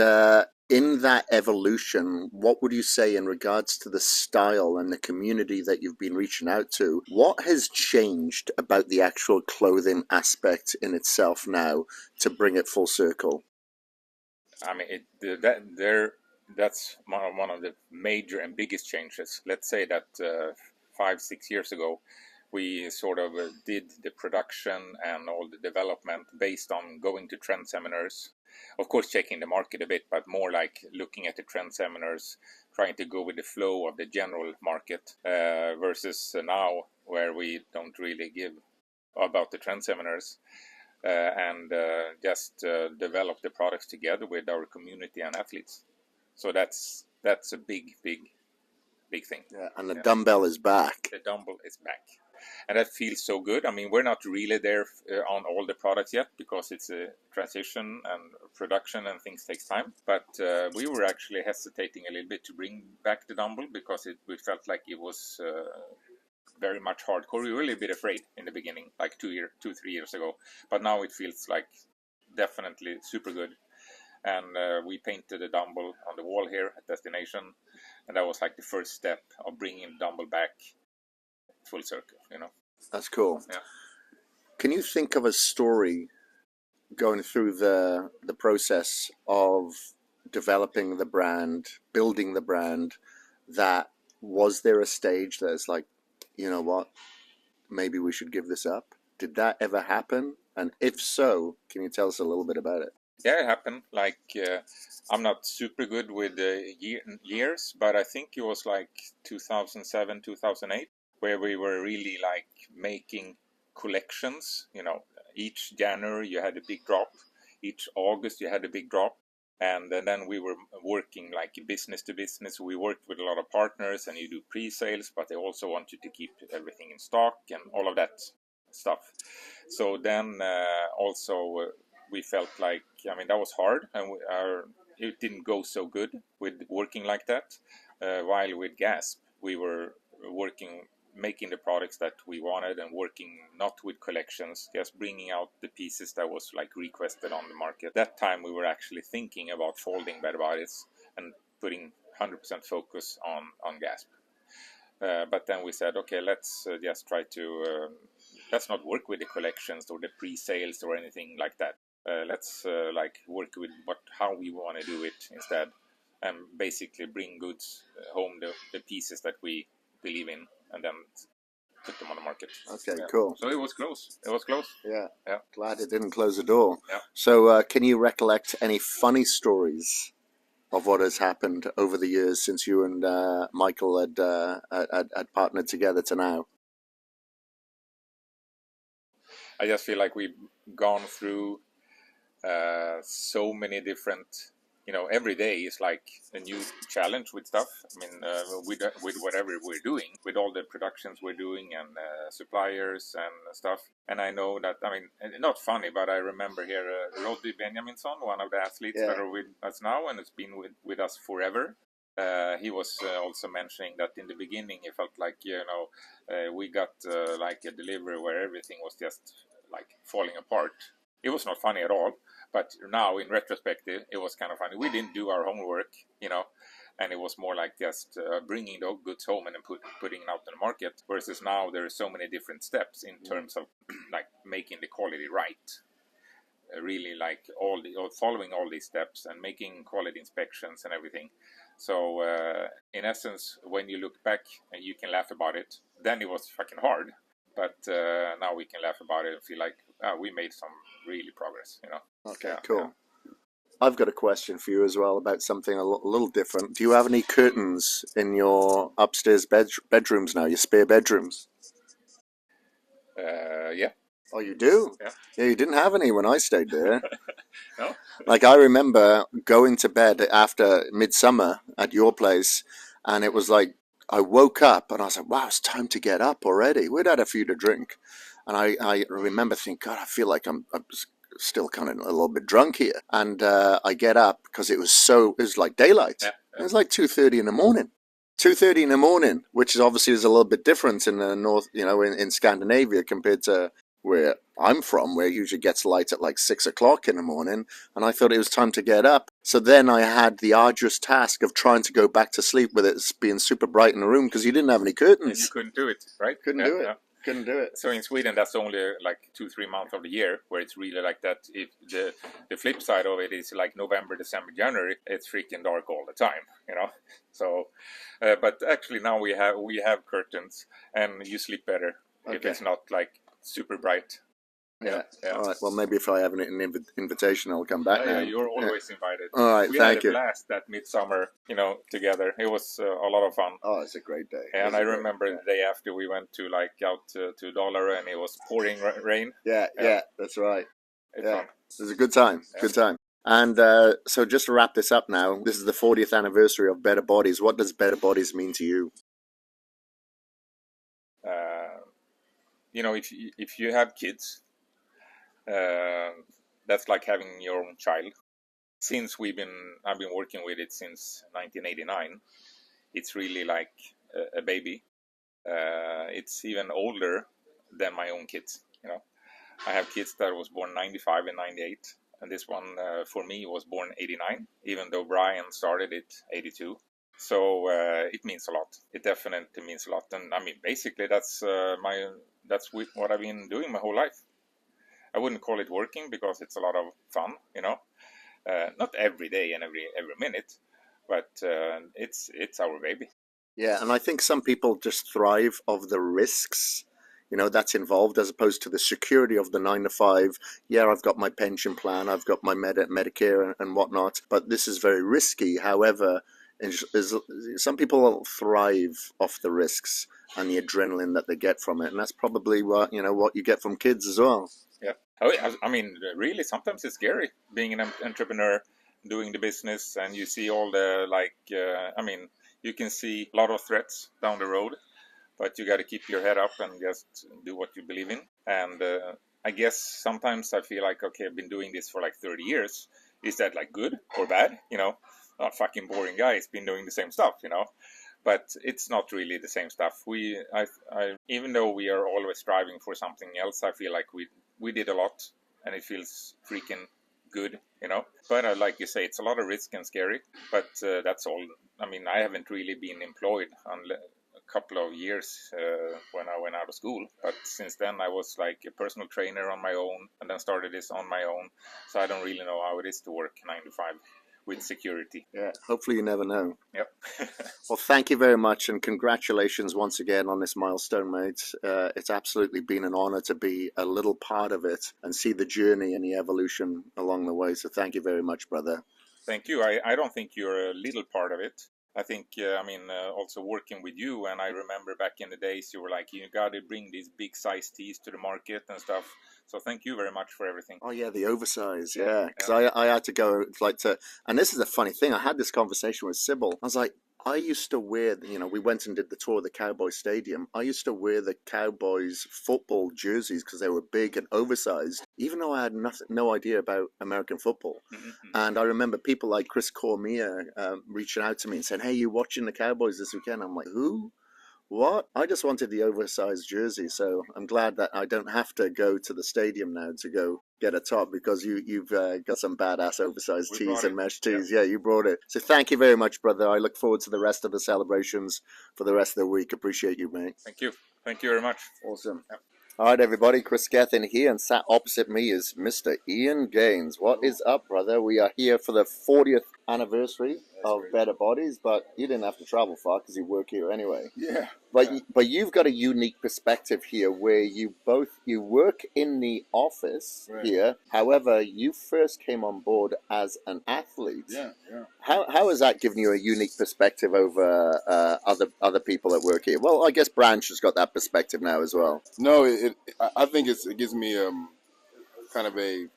in that evolution, what would you say in regards to the style and the community that you've been reaching out to? What has changed about the actual clothing aspect in itself now to bring it full circle? I mean, that's one of the major and biggest changes. Let's say that 5-6 years ago, we sort of did the production and all the development based on going to trend seminars. Of course, checking the market a bit, but more like looking at the trend seminars, trying to go with the flow of the general market, versus now where we don't really give about the trend seminars, and just develop the products together with our community and athletes. So that's a big thing. Yeah, and the dumbbell is back. The dumbbell is back. And that feels so good. I mean, we're not really there on all the products yet, because it's a transition and production and things takes time. But we were actually hesitating a little bit to bring back the dumbbell, because we felt like it was very much hardcore. We were a little bit afraid in the beginning, like 2-3 years ago. But now it feels like definitely super good. And we painted a dumbbell on the wall here at Destination. And that was like the first step of bringing the dumbbell back full circle, That's cool. Yeah. Can you think of a story going through the process of developing the brand, building the brand, that was there a stage that's like, you know what, maybe we should give this up? Did that ever happen? And if so, can you tell us a little bit about it? Yeah, it happened. Like, I'm not super good with years, but I think it was like 2007, 2008, where we were really like making collections. Each January you had a big drop. Each August you had a big drop. And then we were working like business to business. We worked with a lot of partners, and you do pre-sales, but they also want you to keep everything in stock and all of that stuff. So then also we felt like, I mean, that was hard, and it didn't go so good with working like that. While with Gasp, we were making the products that we wanted, and working not with collections, just bringing out the pieces that was like requested on the market. That time we were actually thinking about folding Better Bodies and putting 100% focus on Gasp. But then we said, okay, let's just try to let's not work with the collections or the pre-sales or anything like that. Let's like work with how we want to do it instead, and basically bring goods home, the pieces that we believe in, and then put them on the market. Okay, cool. So it was close. Yeah. Yeah. Glad it didn't close the door. Yeah. So can you recollect any funny stories of what has happened over the years since you and Michael had partnered together to now? I just feel like we've gone through so many different, every day is like a new challenge with stuff. I mean, with whatever we're doing, with all the productions we're doing, and suppliers and stuff. And I know that, I mean, not funny, but I remember here Roddy Benjaminson, one of the athletes that are with us now, and has been with us forever. He was also mentioning that in the beginning he felt like, we got like a delivery where everything was just like falling apart. It was not funny at all, but now in retrospective it was kind of funny. We didn't do our homework, and it was more like just bringing the goods home and then putting it out in the market, versus now there are so many different steps in terms of like making the quality right. really like following all these steps and making quality inspections and everything. So in essence, when you look back and you can laugh about it, then it was fucking hard. But now we can laugh about it and feel like we made some really progress, you know. Okay, Yeah, cool. yeah. I've got a question for you as well about something a little different. Do you have any curtains in your upstairs bedrooms now, your spare bedrooms? Yeah. Oh, you do? Yeah. Yeah, you didn't have any when I stayed there. No? Like, I remember going to bed after midsummer at your place, and it was like, I woke up and I was like, wow, it's time to get up already. We'd had a few to drink. And I remember thinking, God, I feel like I'm still kind of a little bit drunk here. And I get up because it was like daylight. Yeah, It was like 2:30 in the morning. 2:30 in the morning, which is obviously is a little bit different in the north, in Scandinavia compared to where I'm from, where it usually gets light at like 6 o'clock in the morning. And I thought it was time to get up. So then I had the arduous task of trying to go back to sleep with it being super bright in the room because you didn't have any curtains. And you couldn't do it, right? Couldn't do it. Couldn't do it. So in Sweden, that's only like 2-3 months of the year where it's really like that. If the flip side of it is like November, December, January, it's freaking dark all the time, you know. So, but actually now we have curtains, and you sleep better if it's not like super bright. Yeah. All right. Well, maybe if I have an invitation, I'll come back now. Yeah, you're always invited. All right. We Thank had a you. blast that midsummer, together. It was a lot of fun. Oh, it's a great day. And I remember the day after we went to out to Dollar, and it was pouring rain. Yeah, that's right. It's fun. It was a good time. Yeah. Good time. And so just to wrap this up now, this is the 40th anniversary of Better Bodies. What does Better Bodies mean to you? If you have kids, that's like having your own child. Since I've been working with it since 1989. It's really like a baby. It's even older than my own kids. I have kids that was born 95 and 98, and this one for me was born 89. Even though Brian started it 82. So it means a lot. It definitely means a lot, and I mean basically that's what I've been doing my whole life. I wouldn't call it working because it's a lot of fun, not every day and every minute, but it's our baby. Yeah, and I think some people just thrive of the risks, that's involved as opposed to the security of the 9 to 5. Yeah, I've got my pension plan, I've got my Medicare and whatnot, but this is very risky. However, some people thrive off the risks and the adrenaline that they get from it, and that's probably what you get from kids as well. Yeah, I mean, really, sometimes it's scary being an entrepreneur, doing the business, and you see all the you can see a lot of threats down the road, but you got to keep your head up and just do what you believe in. And I guess sometimes I feel like, okay, I've been doing this for like 30 years. Is that like good or bad? Not fucking boring guy. He's been doing the same stuff, but it's not really the same stuff. Even though we are always striving for something else, I feel like we did a lot, and it feels freaking good, But like you say, it's a lot of risk and scary, but that's all. I mean, I haven't really been employed on a couple of years when I went out of school, but since then I was like a personal trainer on my own, and then started this on my own, so I don't really know how it is to work 9 to 5 with security. Yeah, hopefully you never know. Yep. Well, thank you very much, and congratulations once again on this milestone, mate. It's absolutely been an honor to be a little part of it and see the journey and the evolution along the way. So thank you very much, brother. Thank you. I don't think you're a little part of it. I think, also working with you, and I remember back in the days you were like, you got to bring these big size teas to the market and stuff. So thank you very much for everything. Oh, yeah, the oversize, yeah. Because I had to go, and this is a funny thing. I had this conversation with Sybil. I was like, I used to wear, we went and did the tour of the Cowboy Stadium. I used to wear the Cowboys football jerseys because they were big and oversized, even though I had no idea about American football. Mm-hmm. And I remember people like Chris Cormier reaching out to me and saying, hey, you watching the Cowboys this weekend? I'm like, who? What? I just wanted the oversized jersey, so I'm glad that I don't have to go to the stadium now to go get a top, because you've got some badass oversized tees and mesh tees. Yeah, you brought it. So thank you very much, brother. I look forward to the rest of the celebrations for the rest of the week. Appreciate you, mate. Thank you. Thank you very much. Awesome. Yep. All right, everybody, Kris Gethin here, and sat opposite me is Mr. Ian Gaines. What is up, brother? We are here for the 40th anniversary of Better Bodies, but you didn't have to travel far because you work here anyway. Yeah. But you've got a unique perspective here where you work in the office here. However, you first came on board as an athlete. Yeah. How has that given you a unique perspective over other people that work here? Well, I guess Branch has got that perspective now as well. No, I think it gives me kind of an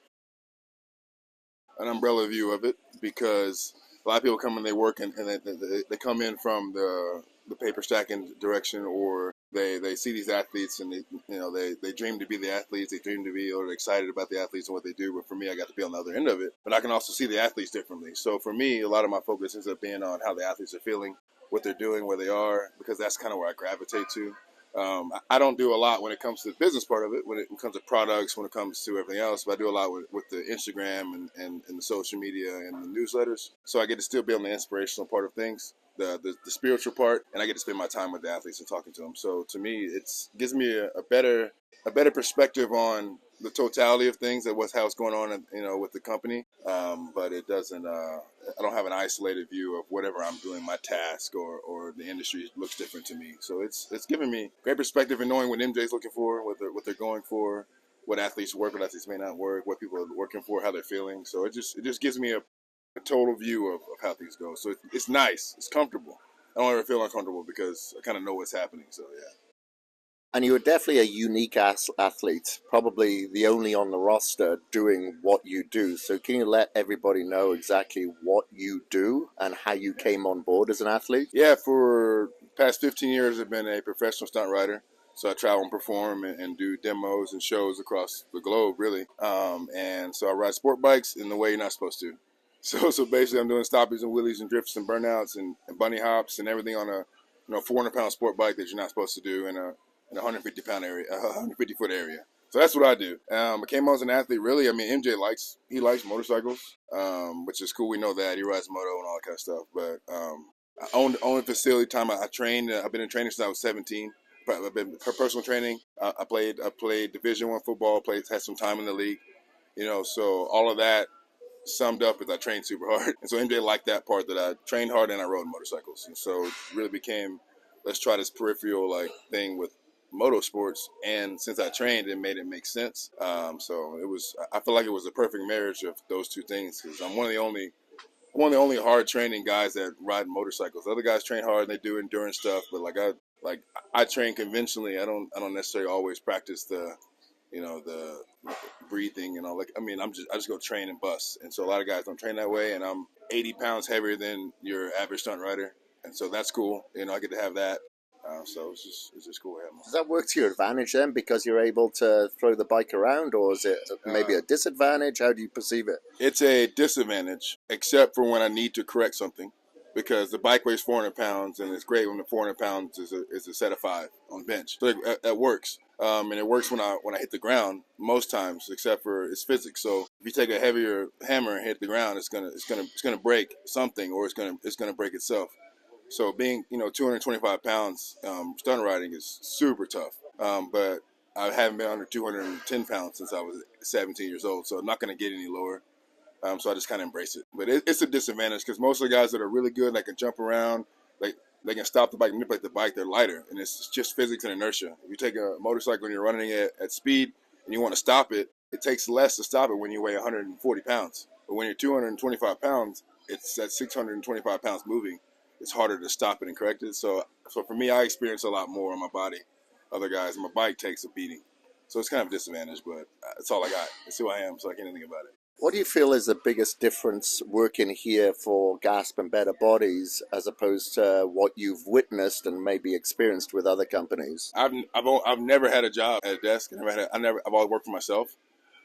umbrella view of it, because a lot of people come and they work and they come in from the paper stacking direction, or they see these athletes and they dream to be the athletes, they dream to be, or they're excited about the athletes and what they do. But for me, I got to be on the other end of it, but I can also see the athletes differently. So for me, a lot of my focus ends up being on how the athletes are feeling, what they're doing, where they are, because that's kind of where I gravitate to. I don't do a lot when it comes to the business part of it, when it comes to products, when it comes to everything else, but I do a lot with the Instagram and the social media and the newsletters. So I get to still be on the inspirational part of things, the spiritual part, and I get to spend my time with the athletes and talking to them. So to me, it gives me a better perspective on the totality of things and how it's going on, with the company. But it doesn't. I don't have an isolated view of whatever I'm doing, my task or the industry looks different to me. So it's given me great perspective in knowing what MJ's looking for, what they're going for, what athletes work, what athletes may not work, what people are working for, how they're feeling. So it just gives me a total view of how things go. So it's nice, it's comfortable. I don't ever feel uncomfortable because I kind of know what's happening. So yeah. And you were definitely a unique athlete, probably the only on the roster doing what you do. So can you let everybody know exactly what you do and how you came on board as an athlete? Yeah, for the past 15 years, I've been a professional stunt rider. So I travel and perform and do demos and shows across the globe, really. And so I ride sport bikes in the way you're not supposed to. So basically, I'm doing stoppies and wheelies and drifts and burnouts and bunny hops and everything on a 400-pound sport bike that you're not supposed to do in a 150-pound area, 150-foot area. So that's what I do. I came on as an athlete, really. I mean, MJ likes motorcycles, which is cool. We know that. He rides moto and all that kind of stuff. But I own a facility. Time I trained. I've been in training since I was 17. I've been personal training. I played Division I football. Had some time in the league. So all of that summed up is I trained super hard. And so MJ liked that part, that I trained hard and I rode motorcycles. And so it really became, let's try this peripheral thing with motorsports, and since I trained, it made it make sense. So I feel like it was a perfect marriage of those two things, because I'm one of the only hard training guys that ride motorcycles. Other guys train hard and they do endurance stuff, but I train conventionally. I don't necessarily always practice the breathing and all. I just go train and bust. And so a lot of guys don't train that way, and I'm 80 pounds heavier than your average stunt rider, and so that's cool. I get to have that. So it's just cool. Does that work to your advantage then, because you're able to throw the bike around, or is it maybe a disadvantage? How do you perceive it? It's a disadvantage, except for when I need to correct something, because the bike weighs 400 pounds, and it's great when the 400 pounds is a set of 5 on the bench. So that works. And it works when I hit the ground most times, except for it's physics. So if you take a heavier hammer and hit the ground, it's gonna break something, or it's gonna break itself. So being 225 pounds stunt riding is super tough. But I haven't been under 210 pounds since I was 17 years old, so I'm not going to get any lower. So I just kind of embrace it. But it's a disadvantage, because most of the guys that are really good, they can jump around, they can stop the bike, manipulate the bike, they're lighter, and it's just physics and inertia. If you take a motorcycle and you're running it at speed and you want to stop it, it takes less to stop it when you weigh 140 pounds. But when you're 225 pounds, it's at 625 pounds moving. It's harder to stop it and correct it. So for me, I experience a lot more on my body. Other guys, my bike takes a beating. So it's kind of a disadvantage, but it's all I got. It's who I am, so I can't do anything about it. What do you feel is the biggest difference working here for Gasp and Better Bodies as opposed to what you've witnessed and maybe experienced with other companies? I've never had a job at a desk. I've always worked for myself.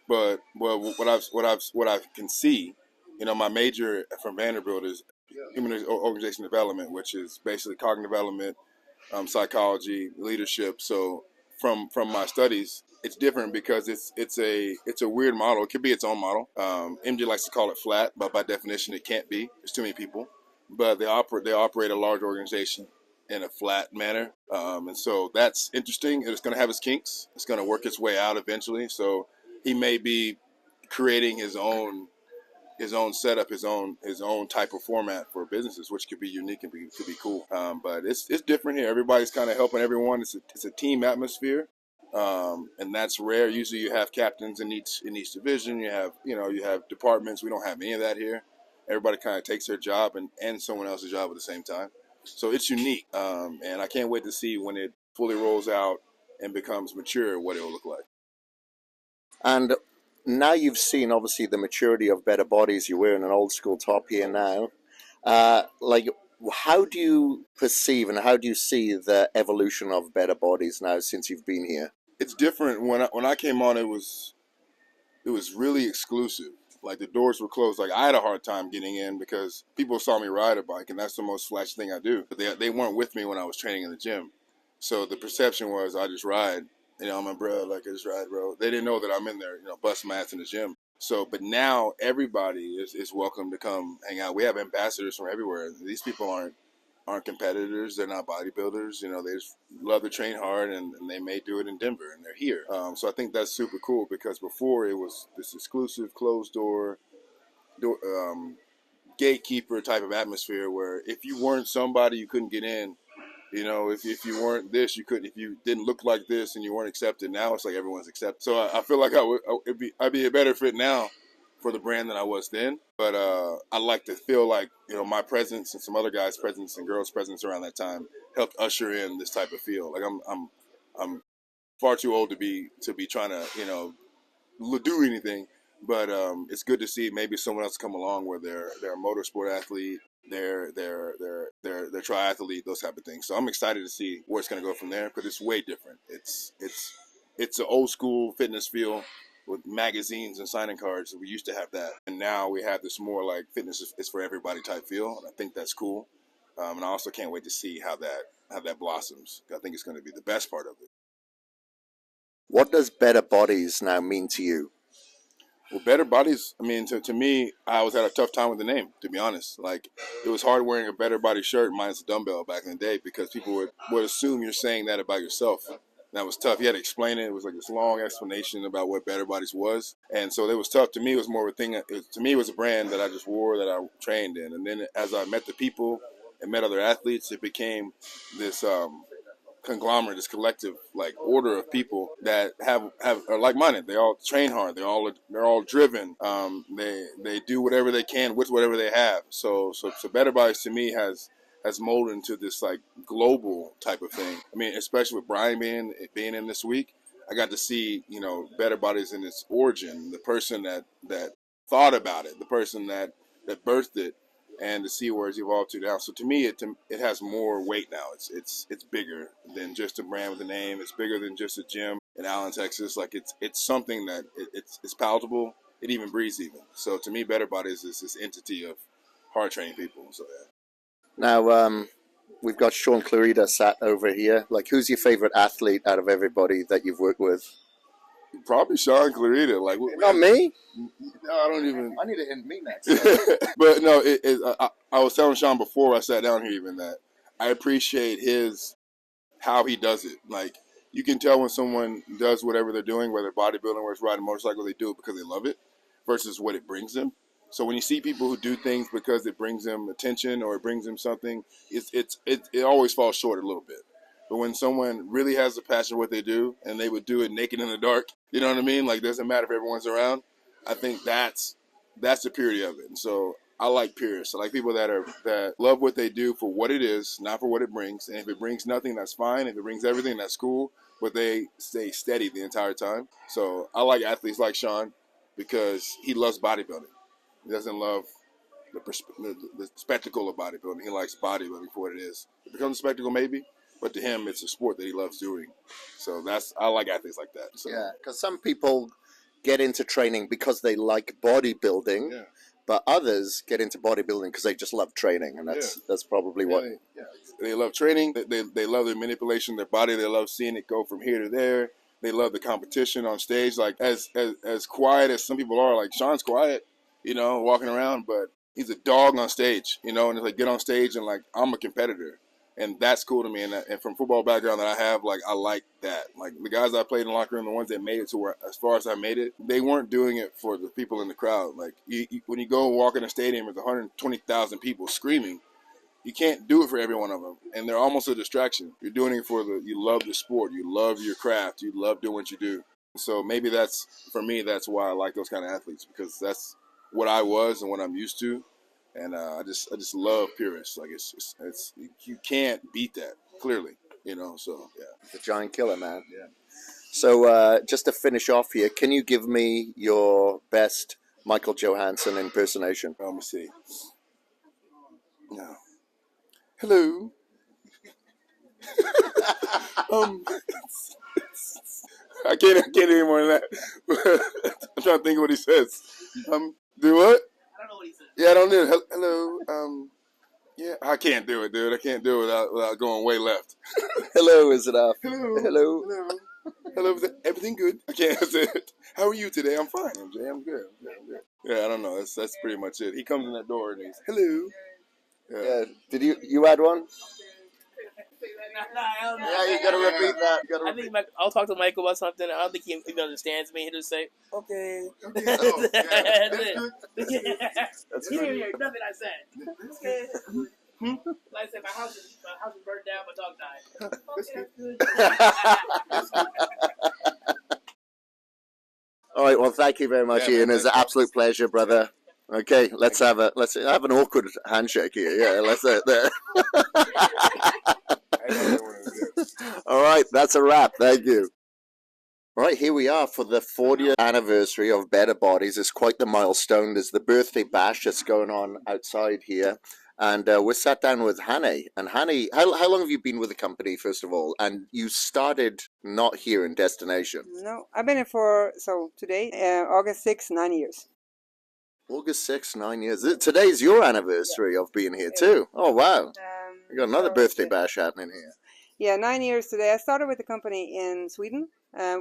But what I can see, my major from Vanderbilt is human organization development, which is basically cognitive development, psychology, leadership. So from my studies, it's different because it's a weird model. It could be its own model. MJ likes to call it flat, but by definition, it can't be. There's too many people. But they operate a large organization, in a flat manner. And so that's interesting. It's going to have its kinks. It's going to work its way out eventually. So he may be creating his own setup, his own type of format for businesses, which could be unique and could be cool. But it's different here. Everybody's kind of helping everyone. It's a team atmosphere, and that's rare. Usually, you have captains in each division. You have departments. We don't have any of that here. Everybody kind of takes their job and someone else's job at the same time. So it's unique, and I can't wait to see when it fully rolls out and becomes mature what it will look like. And now you've seen, obviously, the maturity of Better Bodies. You're wearing an old school top here now. How do you perceive and how do you see the evolution of Better Bodies now since you've been here? It's different. When I came on, it was really exclusive. Like the doors were closed. Like I had a hard time getting in because people saw me ride a bike, and that's the most flashy thing I do. But they weren't with me when I was training in the gym, so the perception was I just ride. I'm a bro, like I just ride, bro. They didn't know that I'm in there, busting my ass in the gym. So, but now everybody is welcome to come hang out. We have ambassadors from everywhere. These people aren't competitors. They're not bodybuilders. They just love to train hard, and they may do it in Denver, and they're here. So I think that's super cool because before it was this exclusive closed door gatekeeper type of atmosphere where if you weren't somebody, you couldn't get in. If you weren't this, you couldn't. If you didn't look like this and you weren't accepted, now it's like everyone's accepted. So I feel like I'd be a better fit now for the brand than I was then. But I like to feel like my presence and some other guys' presence and girls' presence around that time helped usher in this type of feel. Like I'm far too old to be trying to do anything. But it's good to see maybe someone else come along where they're a motorsport athlete. They're triathlete, those type of things. So I'm excited to see where it's going to go from there because it's way different. It's an old school fitness feel with magazines and signing cards. We used to have that, and now we have this more like fitness is for everybody type feel. And I think that's cool. And I also can't wait to see how that blossoms. I think it's going to be the best part of it. What does Better Bodies now mean to you? Well, Better Bodies, to me, I always had a tough time with the name, to be honest. Like, it was hard wearing a Better Body shirt minus a dumbbell back in the day because people would assume you're saying that about yourself. That was tough. You had to explain it. It was like this long explanation about what Better Bodies was. And so it was tough. To me, it was more of a thing. To me, it was a brand that I just wore, that I trained in. And then as I met the people and met other athletes, it became this conglomerate, this collective like order of people that are like-minded. They all train hard. They're all driven. They do whatever they can with whatever they have. So Better Bodies to me has molded into this like global type of thing. Especially with Brian being in this week, I got to see Better Bodies in its origin, the person that thought about it, the person that birthed it, and to see where it's evolved to now. So to me, it has more weight now. It's bigger than just a brand with a name. It's bigger than just a gym in Allen, Texas. Like it's something that it's palatable. It even breathes even. So to me, Better Bodies is this entity of hard training people. So yeah. Now, we've got Sean Clarida sat over here. Like, who's your favorite athlete out of everybody that you've worked with? Probably Sean Clarida. Like, not me. No, I don't even. I need to hit me next. But no, I was telling Sean before I sat down here even that I appreciate how he does it. Like, you can tell when someone does whatever they're doing, whether bodybuilding or it's riding a motorcycle, they do it because they love it versus what it brings them. So when you see people who do things because it brings them attention or it brings them something, it always falls short a little bit. But when someone really has a passion for what they do and they would do it naked in the dark, you know what I mean? Like, doesn't matter if everyone's around. I think that's the purity of it. And so I like purists. I like people that love what they do for what it is, not for what it brings. And if it brings nothing, that's fine. If it brings everything, that's cool. But they stay steady the entire time. So I like athletes like Sean because he loves bodybuilding. He doesn't love the spectacle of bodybuilding. He likes bodybuilding for what it is. It becomes a spectacle maybe, but to him, it's a sport that he loves doing. So I like athletes like that. So. Yeah, because some people get into training because they like bodybuilding, Yeah. but others get into bodybuilding because they just love training, and that's probably what. They love training. They love the manipulation of their body. They love seeing it go from here to there. They love the competition on stage. Like as quiet as some people are, like Sean's quiet, walking around, but he's a dog on stage, and it's like get on stage and like I'm a competitor. And that's cool to me. And from football background that I have, like, I like that. Like, the guys I played in the locker room, the ones that made it to where, as far as I made it, they weren't doing it for the people in the crowd. Like, when you go walk in a stadium with 120,000 people screaming, you can't do it for every one of them. And they're almost a distraction. You're doing it you love the sport. You love your craft. You love doing what you do. So maybe for me, that's why I like those kind of athletes, because that's what I was and what I'm used to. And I just love purists. Like, it's you can't beat that, clearly, so yeah. The giant killer, man. Yeah. So just to finish off here, can you give me your best Michael Johansson impersonation? Let me see. No. Hello. I can't any more than that. I'm trying to think of what he says. Do what? I don't know what he says. Yeah, I don't do it. Hello. Yeah, I can't do it, dude. I can't do it without going way left. Hello is enough. Hello. Hello. Hello. Hello. Everything good? I can't say it. How are you today? I'm fine, MJ. I'm good. Yeah, I don't know. That's pretty much it. He comes in that door and he's, hello. Yeah. Did you add one? I don't know. Yeah, you gotta repeat that. I think I'll talk to Michael about something. I don't think he understands me. He'll just say, "Okay." Oh, yeah, that's good. That's He good. didn't hear nothing I said. Okay. Like I said, my house is burned down. My dog died. Okay, that's good. All right. Well, thank you very much, Ian. It's an absolute pleasure, brother. Okay, let's have an awkward handshake here. Yeah, let's there. All right, that's a wrap. Thank you. All right, here we are for the 40th anniversary of Better Bodies. It's quite the milestone. There's the birthday bash that's going on outside here. And we're sat down with Hanny. And Hanny, how long have you been with the company, first of all? And you started not here in Destination. No, I've been here today, August 6th, 9 years. August 6th, 9 years. Today's your anniversary of being here too. Oh, wow. We got another birthday bash happening here. Yeah, 9 years today. I started with the company in Sweden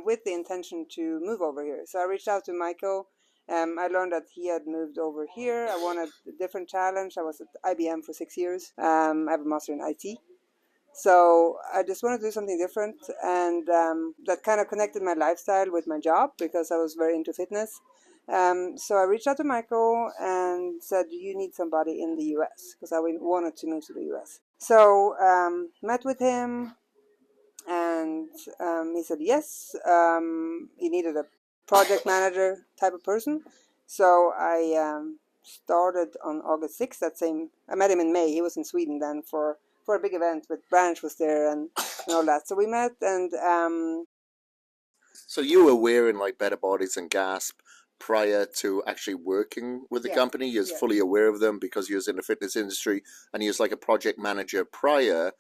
with the intention to move over here. So I reached out to Michael. I learned that he had moved over here. I wanted a different challenge. I was at IBM for 6 years. I have a master in IT. So I just wanted to do something different. And that kind of connected my lifestyle with my job because I was very into fitness. So I reached out to Michael and said, you need somebody in the US because I wanted to move to the US. So met with him and he said yes. He needed a project manager type of person. So I started on August 6th. I met him in May. He was in Sweden then for a big event with Branch was there and all that. So we met and... So you were wearing like Better Bodies and Gasp prior to actually working with the company. You was fully aware of them because you was in the fitness industry and you was like a project manager prior,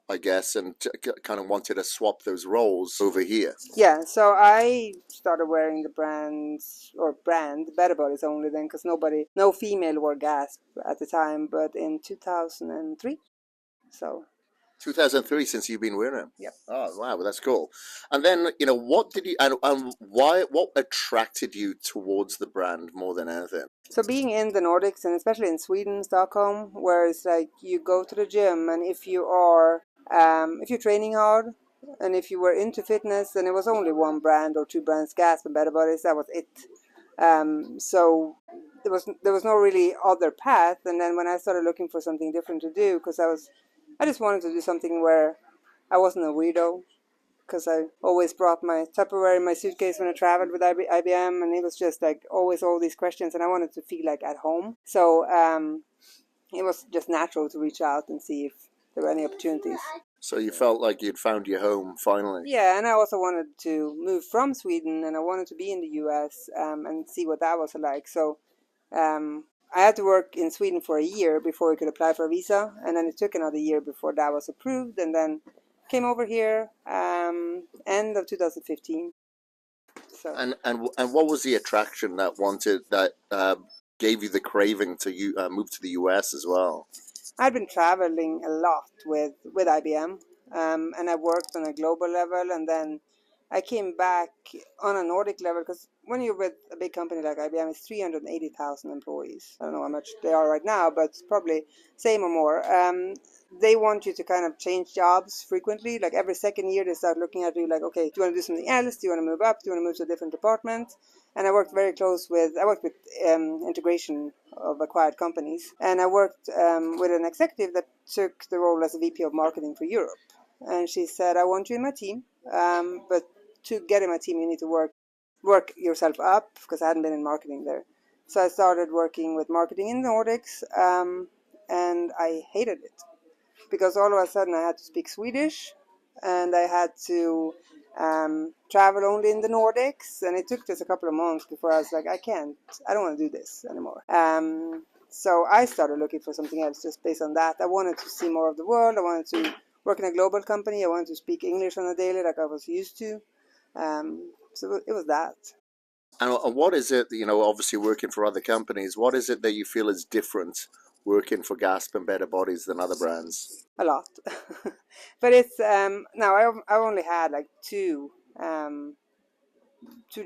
I guess, and kind of wanted to swap those roles over here. Yeah, so I started wearing the brand Better Bodies only then because no female wore Gasp at the time, but in 2003. So 2003 since you've been wearing them. Yep. Oh wow, well, that's cool. And then what did you and what attracted you towards the brand more than anything? So being in the Nordics and especially in Sweden, Stockholm, where it's like you go to the gym and if you're training hard and if you were into fitness, then it was only one brand or two brands, Gasp and Better Bodies. That was it. So there was no really other path. And then when I started looking for something different to do, because I just wanted to do something where I wasn't a weirdo, because I always brought my Tupperware in my suitcase when I traveled with IBM, and it was just like always all these questions, and I wanted to feel like at home. So it was just natural to reach out and see if there were any opportunities. So you felt like you'd found your home finally. Yeah, and I also wanted to move from Sweden, and I wanted to be in the US and see what that was like. So I had to work in Sweden for a year before we could apply for a visa, and then it took another year before that was approved, and then came over here end of 2015. So and what was the attraction that gave you the craving to move to the US as well? I'd been traveling a lot with IBM, and I worked on a global level, and then I came back on a Nordic level because when you're with a big company like IBM, it's 380,000 employees. I don't know how much they are right now, but it's probably same or more. They want you to kind of change jobs frequently. Like every second year, they start looking at you like, okay, do you want to do something else? Do you want to move up? Do you want to move to a different department? And I worked with integration of acquired companies. And I worked with an executive that took the role as a VP of marketing for Europe. And she said, I want you in my team, but to get in my team, you need to work yourself up, because I hadn't been in marketing there. So I started working with marketing in the Nordics, and I hated it, because all of a sudden I had to speak Swedish, and I had to travel only in the Nordics, and it took just a couple of months before I was like, I don't want to do this anymore. So I started looking for something else just based on that. I wanted to see more of the world. I wanted to work in a global company. I wanted to speak English on a daily like I was used to. So it was that. And what is it, obviously working for other companies, what is it that you feel is different working for Gasp and Better Bodies than other brands? A lot. But it's, now I've only had like two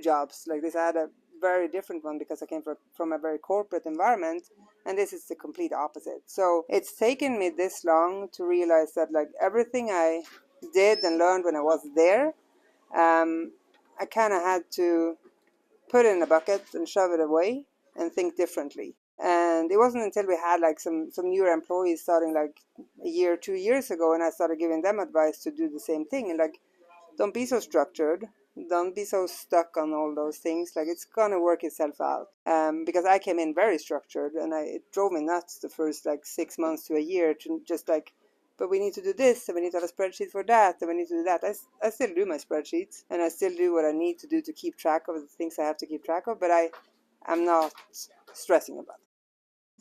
jobs like this. I had a very different one because I came from a very corporate environment, and this is the complete opposite. So it's taken me this long to realize that like everything I did and learned when I was there, I kind of had to put it in a bucket and shove it away and think differently. And it wasn't until we had like some newer employees starting like a year, 2 years ago, and I started giving them advice to do the same thing. And like, don't be so structured. Don't be so stuck on all those things. Like, it's going to work itself out. Because I came in very structured, and it drove me nuts the first like 6 months to a year to just like, but we need to do this, and we need to have a spreadsheet for that, and we need to do that. I still do my spreadsheets, and I still do what I need to do to keep track of the things I have to keep track of, but I'm not stressing about it.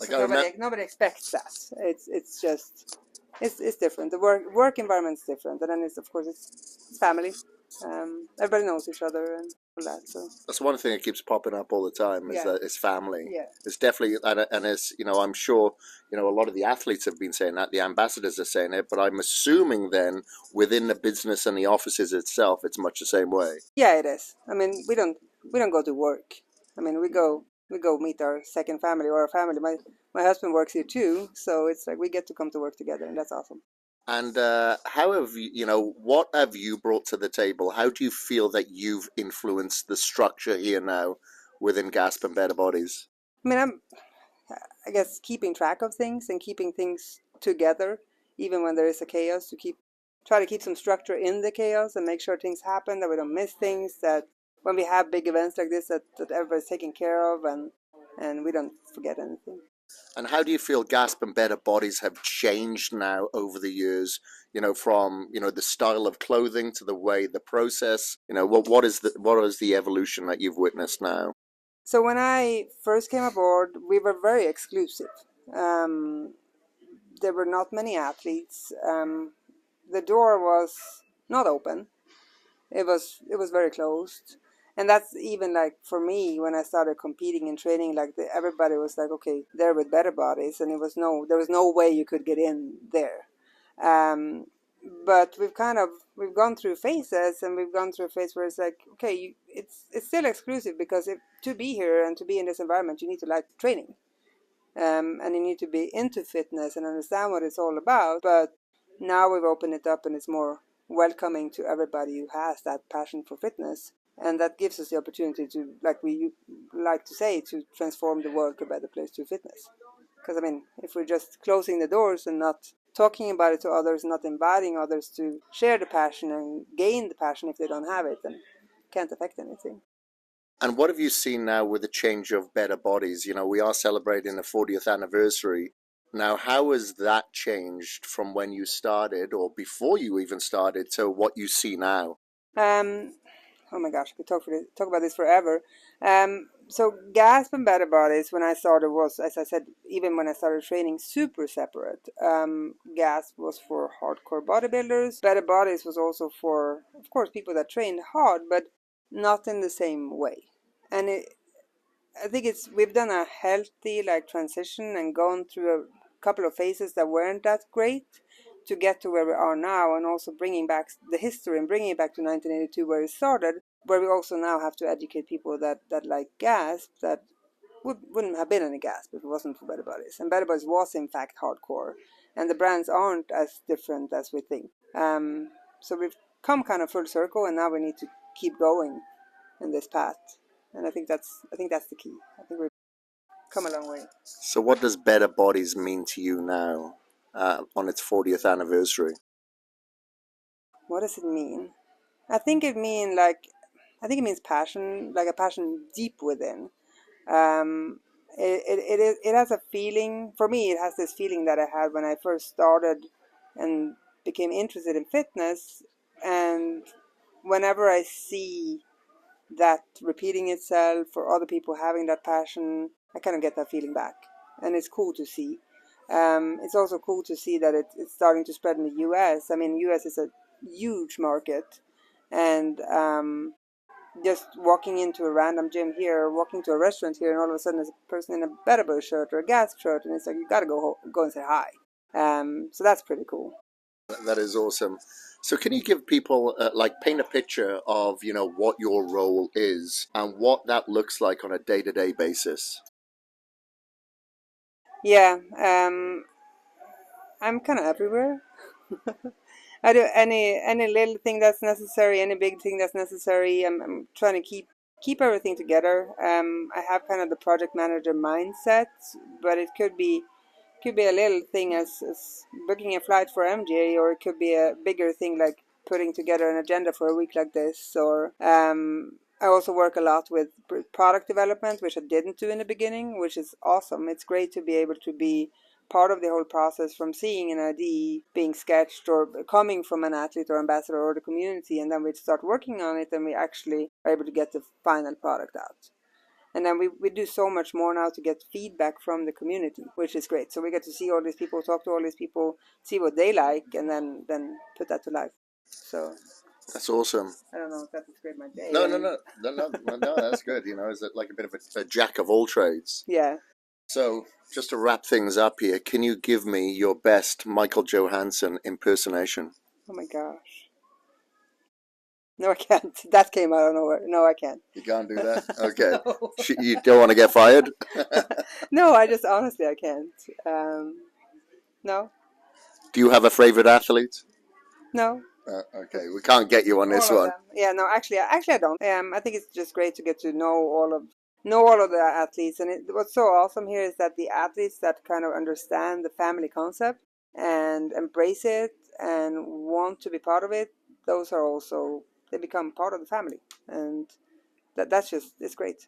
Like So nobody expects that. It's just, it's different. The work environment's different, and then it's family. Everybody knows each other and all that. So that's one thing that keeps popping up all the time is that it's family. Yeah. It's definitely, and it's, I'm sure, a lot of the athletes have been saying that, the ambassadors are saying it, but I'm assuming then within the business and the offices itself, it's much the same way. Yeah, it is. I mean, we don't go to work. I mean, we go meet our second family or our family. My husband works here too, so it's like we get to come to work together, and that's awesome. And how have you, what have you brought to the table? How do you feel that you've influenced the structure here now within Gasp and Better Bodies? I mean, I guess keeping track of things and keeping things together, even when there is a chaos, try to keep some structure in the chaos and make sure things happen, that we don't miss things, that when we have big events like this, that everybody's taken care of, and we don't forget anything. And how do you feel Gasp and Better Bodies have changed now over the years, from, the style of clothing to the way, the process, what is the evolution that you've witnessed now? So when I first came aboard, we were very exclusive. There were not many athletes. The door was not open. It was very closed. And that's even like for me when I started competing and training, like everybody was like, okay, they're with Better Bodies, and there was no way you could get in there. But we've gone through phases, and we've gone through a phase where it's like, okay, it's still exclusive, because to be here and to be in this environment, you need to like training, and you need to be into fitness and understand what it's all about. But now we've opened it up, and it's more welcoming to everybody who has that passion for fitness. And that gives us the opportunity to, like we like to say, to transform the world to a better place through fitness. Because, I mean, if we're just closing the doors and not talking about it to others, not inviting others to share the passion and gain the passion if they don't have it, then it can't affect anything. And what have you seen now with the change of Better Bodies? We are celebrating the 40th anniversary. Now, how has that changed from when you started or before you even started to what you see now? Oh my gosh, we could talk about this forever. So Gasp and Better Bodies, when I started, was, as I said, even when I started training, super separate. Gasp was for hardcore bodybuilders. Better Bodies was also for, of course, people that trained hard, but not in the same way. And I think we've done a healthy transition and gone through a couple of phases that weren't that great to get to where we are now, and also bringing back the history and bringing it back to 1982 where it started. where we also now have to educate people that like gasp, that wouldn't have been any gasp if it wasn't for Better Bodies. And Better Bodies was in fact hardcore, and the brands aren't as different as we think. So we've come kind of full circle, and now we need to keep going in this path. And I think that's the key. I think we've come a long way. So what does Better Bodies mean to you now on its 40th anniversary? What does it mean? I think it means passion, like a passion deep within. It has a feeling, for me, it has this feeling that I had when I first started and became interested in fitness. And whenever I see that repeating itself or other people having that passion, I kind of get that feeling back. And it's cool to see. It's also cool to see that it's starting to spread in the US. I mean, the US is a huge market. And just walking into a random gym here, or walking to a restaurant here, and all of a sudden there's a person in a Better Boy shirt or a Gasp shirt, and it's like, you got to go and say hi. So that's pretty cool. That is awesome. So can you give people, paint a picture of, what your role is and what that looks like on a day-to-day basis? Yeah, I'm kind of everywhere. I do any little thing that's necessary, any big thing that's necessary. I'm trying to keep everything together. I have kind of the project manager mindset, but it could be a little thing as booking a flight for MJ, or it could be a bigger thing like putting together an agenda for a week like this. Or I also work a lot with product development, which I didn't do in the beginning, which is awesome. It's great to be able to be part of the whole process, from seeing an ID being sketched or coming from an athlete or ambassador or the community, and then we start working on it and we actually are able to get the final product out. And then we do so much more now to get feedback from the community, which is great. So we get to see all these people, talk to all these people, see what they like, and then put that to life. So that's awesome. I don't know if that described my day. No, that's good. Is it like a bit of a jack of all trades? Yeah. So just to wrap things up here, can you give me your best Michael Johansson impersonation? Oh my gosh. No, I can't. That came out of nowhere. No, I can't. You can't do that? Okay. No. You don't want to get fired? No, I can't. No. Do you have a favorite athlete? No. Okay, we can't get you on this one. Yeah, no, actually I don't. I think it's just great to get to know all of the athletes. And what's so awesome here is that the athletes that kind of understand the family concept and embrace it and want to be part of it, those are also, they become part of the family. And that's just, it's great.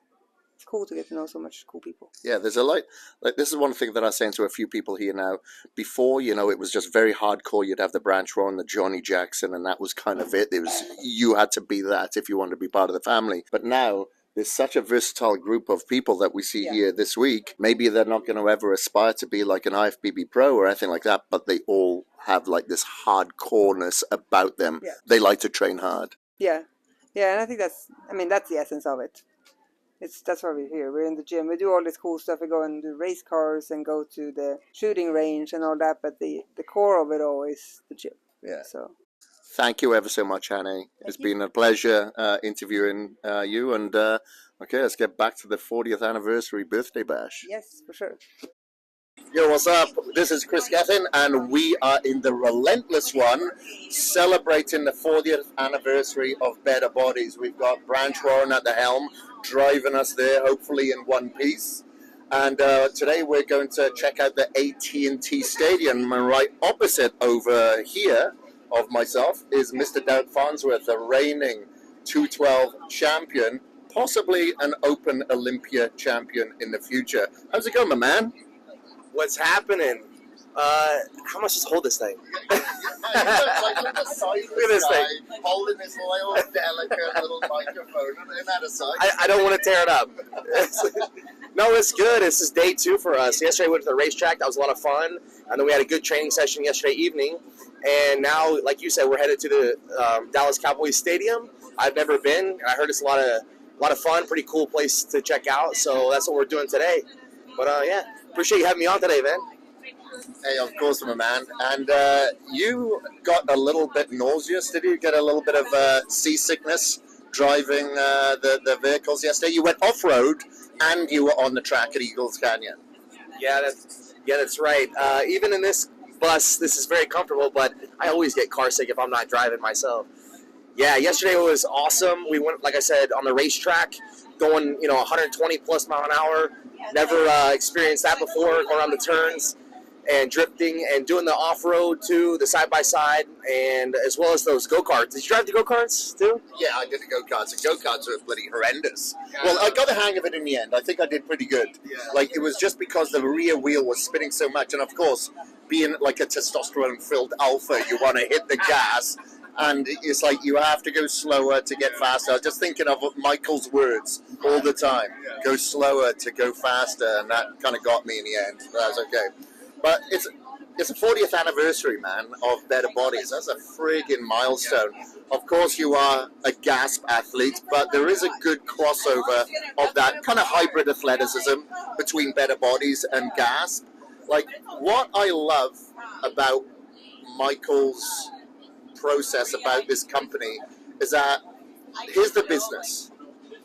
It's cool to get to know so much cool people. Yeah, there's a lot. Like, this is one thing that I was saying to a few people here now. Before, it was just very hardcore. You'd have the Branch Row and the Johnnie Jackson, and that was kind of it. You had to be that if you wanted to be part of the family. But now there's such a versatile group of people that we see here this week. Maybe they're not going to ever aspire to be like an IFBB pro or anything like that, but they all have like this hardcoreness about them. Yeah. They like to train hard. Yeah, and I think that's the essence of it. That's why we're here. We're in the gym. We do all this cool stuff. We go and do race cars and go to the shooting range and all that. But the core of it all is the gym. Yeah. So, thank you ever so much, Annie. It's been a pleasure interviewing you. And okay, let's get back to the 40th anniversary birthday bash. Yes, for sure. Yo, what's up? This is Kris Gethin, and we are in the Relentless one, celebrating the 40th anniversary of Better Bodies. We've got Branch Warren at the helm, driving us there, hopefully in one piece. And today we're going to check out the AT&T Stadium. And right opposite over here of myself is Mr. Doug Farnsworth, the reigning 212 champion, possibly an Open Olympia champion in the future. How's it going, my man? What's happening? How much does hold this thing? Look at this thing. Holding this little delicate little microphone. Isn't that a sight? I don't want to tear it up. No, it's good. This is day 2 for us. Yesterday we went to the racetrack. That was a lot of fun. And then we had a good training session yesterday evening. And now, like you said, we're headed to the Dallas Cowboys Stadium. I've never been. I heard it's a lot of fun, pretty cool place to check out. So that's what we're doing today. But yeah, appreciate you having me on today, man. Hey, of course, my man. And you got a little bit nauseous, did you? Get a little bit of seasickness driving the vehicles yesterday. You went off-road and you were on the track at Eagles Canyon. Yeah, that's right. Even in this bus, this is very comfortable, but I always get car sick if I'm not driving myself. Yeah, yesterday was awesome. We went, like I said, on the racetrack, going 120 plus mile an hour. Never experienced that before, going around the turns and drifting and doing the off-road too, the side-by-side, and as well as those go-karts. Did you drive the go-karts too? Yeah, I did the go-karts. The go-karts were bloody horrendous. Well, I got the hang of it in the end. I think I did pretty good. Like, it was just because the rear wheel was spinning so much, and of course, being like a testosterone-filled alpha, you want to hit the gas, and it's like you have to go slower to get faster. I was just thinking of Michael's words all the time. Go slower to go faster, and that kind of got me in the end. That was okay. But it's a 40th anniversary, man, of Better Bodies. That's a friggin' milestone. Of course, you are a GASP athlete, but there is a good crossover of that kind of hybrid athleticism between Better Bodies and GASP. Like, what I love about Michael's process about this company is that here's the business,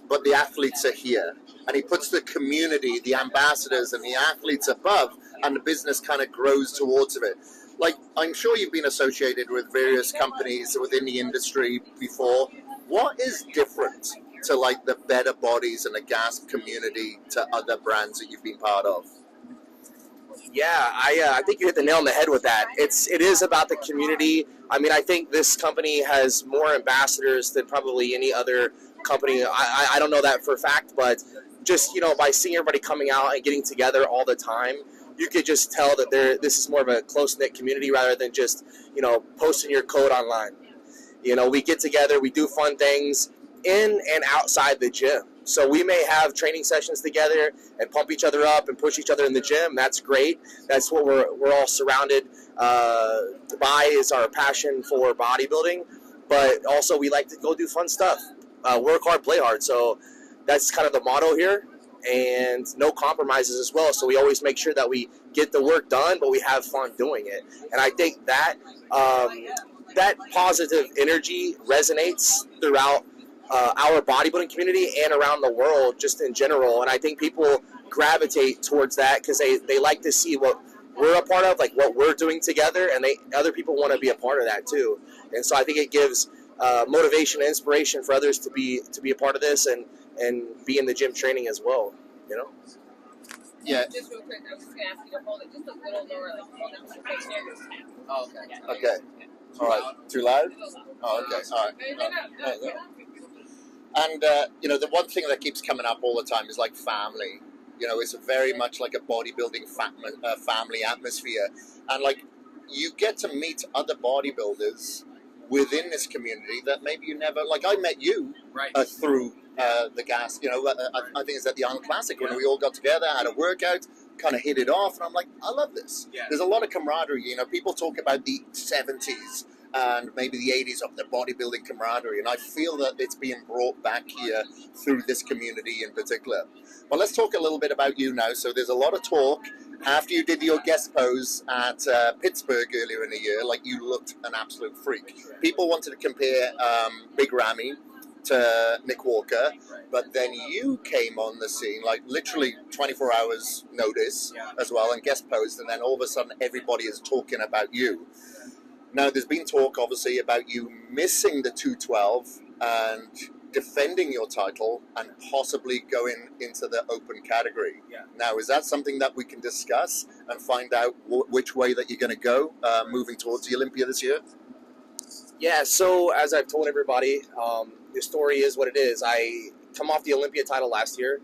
but the athletes are here. And he puts the community, the ambassadors, and the athletes above, and the business kind of grows towards it. Like, I'm sure you've been associated with various companies within the industry before. What is different to, like, the Better Bodies and the GASP community to other brands that you've been part of? Yeah, I think you hit the nail on the head with that. It is about the community. I mean, I think this company has more ambassadors than probably any other company. I don't know that for a fact, but just, by seeing everybody coming out and getting together all the time, you could just tell that this is more of a close-knit community rather than just, posting your code online. We get together, we do fun things in and outside the gym. So we may have training sessions together and pump each other up and push each other in the gym. That's great. That's what we're all surrounded by, is our passion for bodybuilding. But also we like to go do fun stuff. Work hard, play hard. So that's kind of the motto here. And no compromises as well. So we always make sure that we get the work done, but we have fun doing it. And I think that that positive energy resonates throughout our bodybuilding community and around the world just in general. And I think people gravitate towards that because they like to see what we're a part of, like what we're doing together, and other people want to be a part of that too. And so I think it gives motivation and inspiration for others to be a part of this and be in the gym training as well, Yeah. Just real quick, I'm just going to ask you to hold it just a little lower, like hold it right there. Oh, okay. Okay. All right. Too loud? Oh, okay. All right. And, the one thing that keeps coming up all the time is, like, family. It's very much like a bodybuilding family atmosphere. And, like, you get to meet other bodybuilders within this community that maybe you never... Like, I met you through the gas, I think it's at the Arnold Classic when we all got together, had a workout, kind of hit it off, and I'm like, I love this. Yeah. There's a lot of camaraderie. People talk about the 70s and maybe the 80s of the bodybuilding camaraderie, and I feel that it's being brought back here through this community in particular. But let's talk a little bit about you now. So there's a lot of talk after you did your guest pose at Pittsburgh earlier in the year. Like, you looked an absolute freak. People wanted to compare Big Ramy to Nick Walker, but then you came on the scene, like literally 24 hours notice as well, and guest posed, and then all of a sudden everybody is talking about you. Now, there's been talk, obviously, about you missing the 212 and defending your title and possibly going into the open category. Now, is that something that we can discuss and find out which way that you're going to go moving towards the Olympia this year? Yeah, so as I've told everybody, the story is what it is. I come off the Olympia stage last year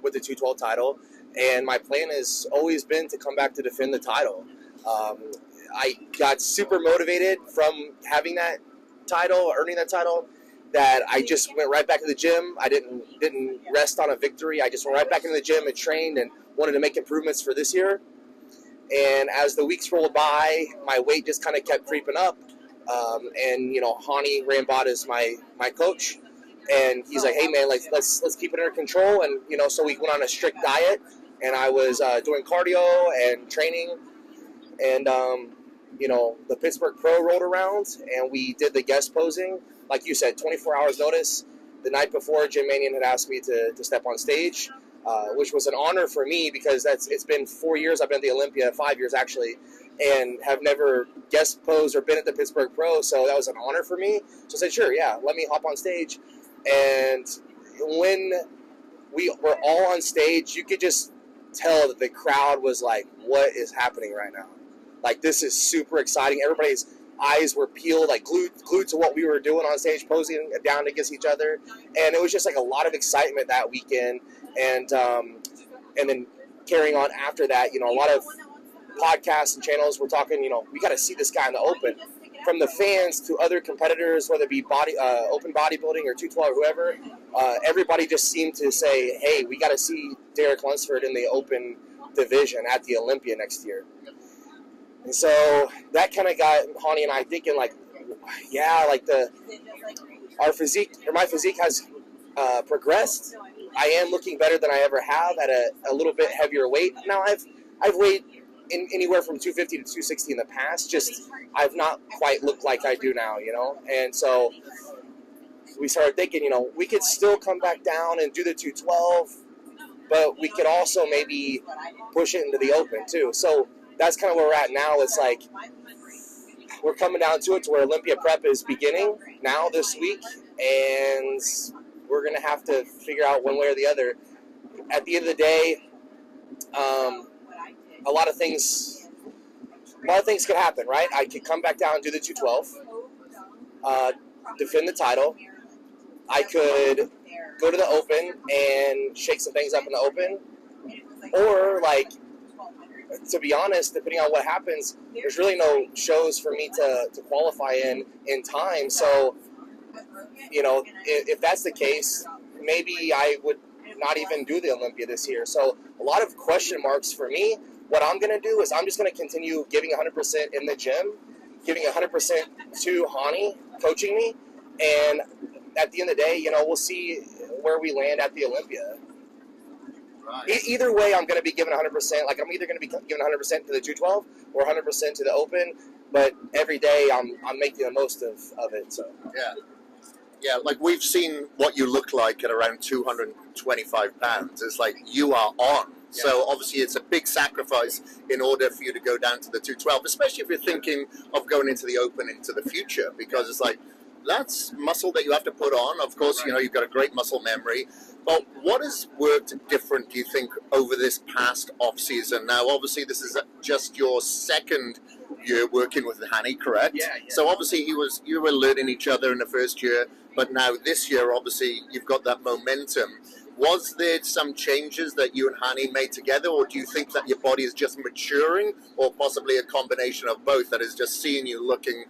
with the 212 title, and my plan has always been to come back to defend the title. I got super motivated from having that title, earning that title, that I just went right back to the gym. I didn't rest on a victory. I just went right back into the gym and trained and wanted to make improvements for this year. And as the weeks rolled by, my weight just kind of kept creeping up. And Johnnie Rambod is my coach, and he's like, hey man, let's keep it under control. And so we went on a strict diet, and I was doing cardio and training, and the Pittsburgh Pro rolled around and we did the guest posing. Like you said, 24 hours notice. The night before, Jim Manion had asked me to step on stage, which was an honor for me because it's been 4 years. I've been at the Olympia, 5 years actually, and have never guest posed or been at the Pittsburgh Pro. So that was an honor for me. So I said, sure, yeah, let me hop on stage. And when we were all on stage, you could just tell that the crowd was like, what is happening right now? Like, this is super exciting. Everybody's eyes were peeled, like glued to what we were doing on stage, posing down against each other. And it was just like a lot of excitement that weekend. And then carrying on after that, a lot of podcasts and channels were talking, we got to see this guy in the open. From the fans to other competitors, whether it be open bodybuilding or 212 or whoever, everybody just seemed to say, hey, we got to see Derek Lunsford in the open division at the Olympia next year. And so that kind of got Hani and I thinking, like, yeah, like my physique has progressed. I am looking better than I ever have at a little bit heavier weight. Now I've weighed anywhere from 250 to 260 in the past. Just I've not quite looked like I do now, And so we started thinking, we could still come back down and do the 212, but we could also maybe push it into the open too. So that's kind of where we're at now. It's like we're coming down to it to where Olympia prep is beginning now this week, and we're going to have to figure out one way or the other. At the end of the day, a lot of things could happen, right? I could come back down and do the 212, defend the title. I could go to the open and shake some things up in the open, or to be honest, depending on what happens, there's really no shows for me to qualify in time. So, if that's the case, maybe I would not even do the Olympia this year. So a lot of question marks for me. What I'm going to do is I'm just going to continue giving 100% in the gym, giving 100% to Hani, coaching me. And at the end of the day, we'll see where we land at the Olympia. Either way, I'm going to be giving 100%. Like, I'm either going to be giving 100% to the 212 or 100% to the open. But every day, I'm making the most of it. So Yeah, like we've seen what you look like at around 225 pounds. It's like you are on. Yeah. So obviously it's a big sacrifice in order for you to go down to the 212, especially if you're thinking of going into the open into the future, because it's like that's muscle that you have to put on. Of course, you've got a great muscle memory. But what has worked different, do you think, over this past off-season? Now, obviously, this is just your second year working with Hani, correct? Yeah. So obviously you were learning each other in the first year, but now this year, obviously, you've got that momentum. Was there some changes that you and Hani made together, or do you think that your body is just maturing, or possibly a combination of both that is just seeing you looking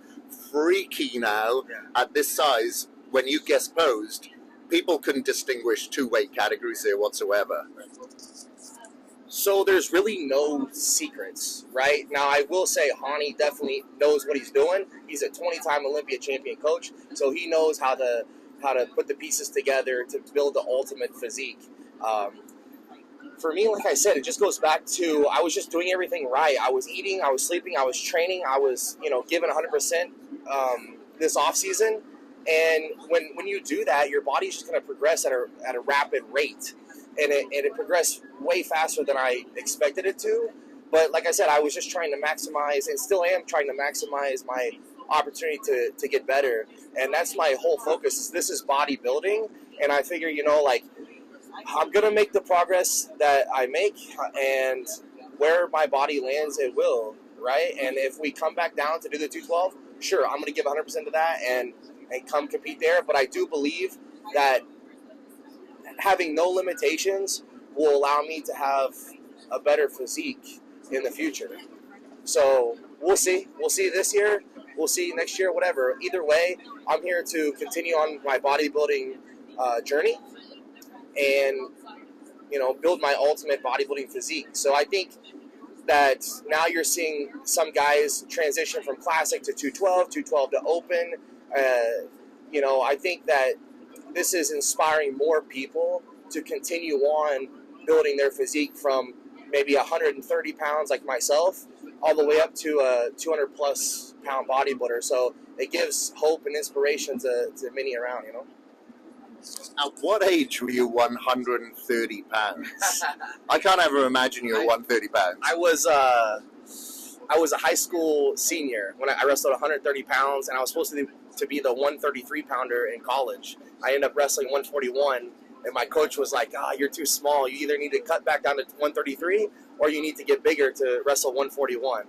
freaky now at this size? When you guest posed, people couldn't distinguish two weight categories here whatsoever. So there's really no secrets, right? Now, I will say Hani definitely knows what he's doing. He's a 20-time Olympia champion coach, so he knows how to put the pieces together to build the ultimate physique. For me, like I said, it just goes back to I was just doing everything right. I was eating, I was sleeping, I was training, I was giving 100% this off season. And when you do that, your body's just going to progress at a rapid rate. And it progressed way faster than I expected it to. But like I said, I was just trying to maximize, and still am trying to maximize my opportunity to get better. And that's my whole focus. This is bodybuilding. And I figure, I'm going to make the progress that I make, and where my body lands, it will, right? And if we come back down to do the 212, sure, I'm going to give 100% to that and come compete there. But I do believe that having no limitations will allow me to have a better physique in the future. So we'll see. We'll see this year. We'll see next year, whatever. Either way, I'm here to continue on my bodybuilding journey and, build my ultimate bodybuilding physique. So I think that now you're seeing some guys transition from classic to 212, 212 to open. I think that this is inspiring more people to continue on building their physique from maybe 130 pounds like myself all the way up to a 200 plus pound bodybuilder. So it gives hope and inspiration to many around, you know. At what age were you 130 pounds? I can't ever imagine you were 130 pounds. I was a high school senior when I wrestled 130 pounds, and I was supposed to be the 133 pounder in college. I ended up wrestling 141, and my coach was like, you're too small. You either need to cut back down to 133 or you need to get bigger to wrestle 141.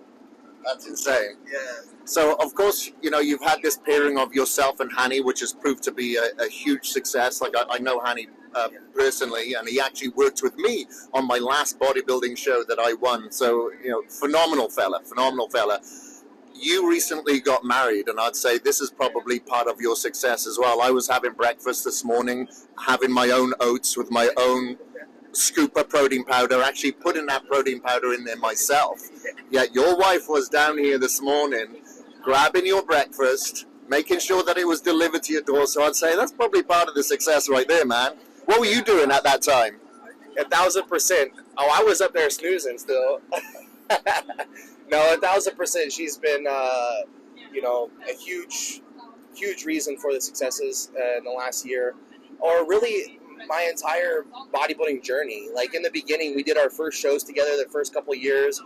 That's insane. Yeah. So, of course, you know, you've had this pairing of yourself and Hani, which has proved to be a huge success. Like, I know Hani personally, and he actually worked with me on my last bodybuilding show that I won. So, you know, phenomenal fella. You recently got married, and I'd say this is probably part of your success as well. I was having breakfast this morning, having my own oats with my own scoop of protein powder, actually putting that protein powder in there myself. Yet your wife was down here this morning grabbing your breakfast, making sure that it was delivered to your door. So I'd say that's probably part of the success right there, man. What were you doing at that time? 1,000%. Oh, I was up there snoozing still. No, 1,000%. She's been, you know, a huge reason for the successes in the last year, or really my entire bodybuilding journey. Like in the beginning, we did our first shows together the first couple of years.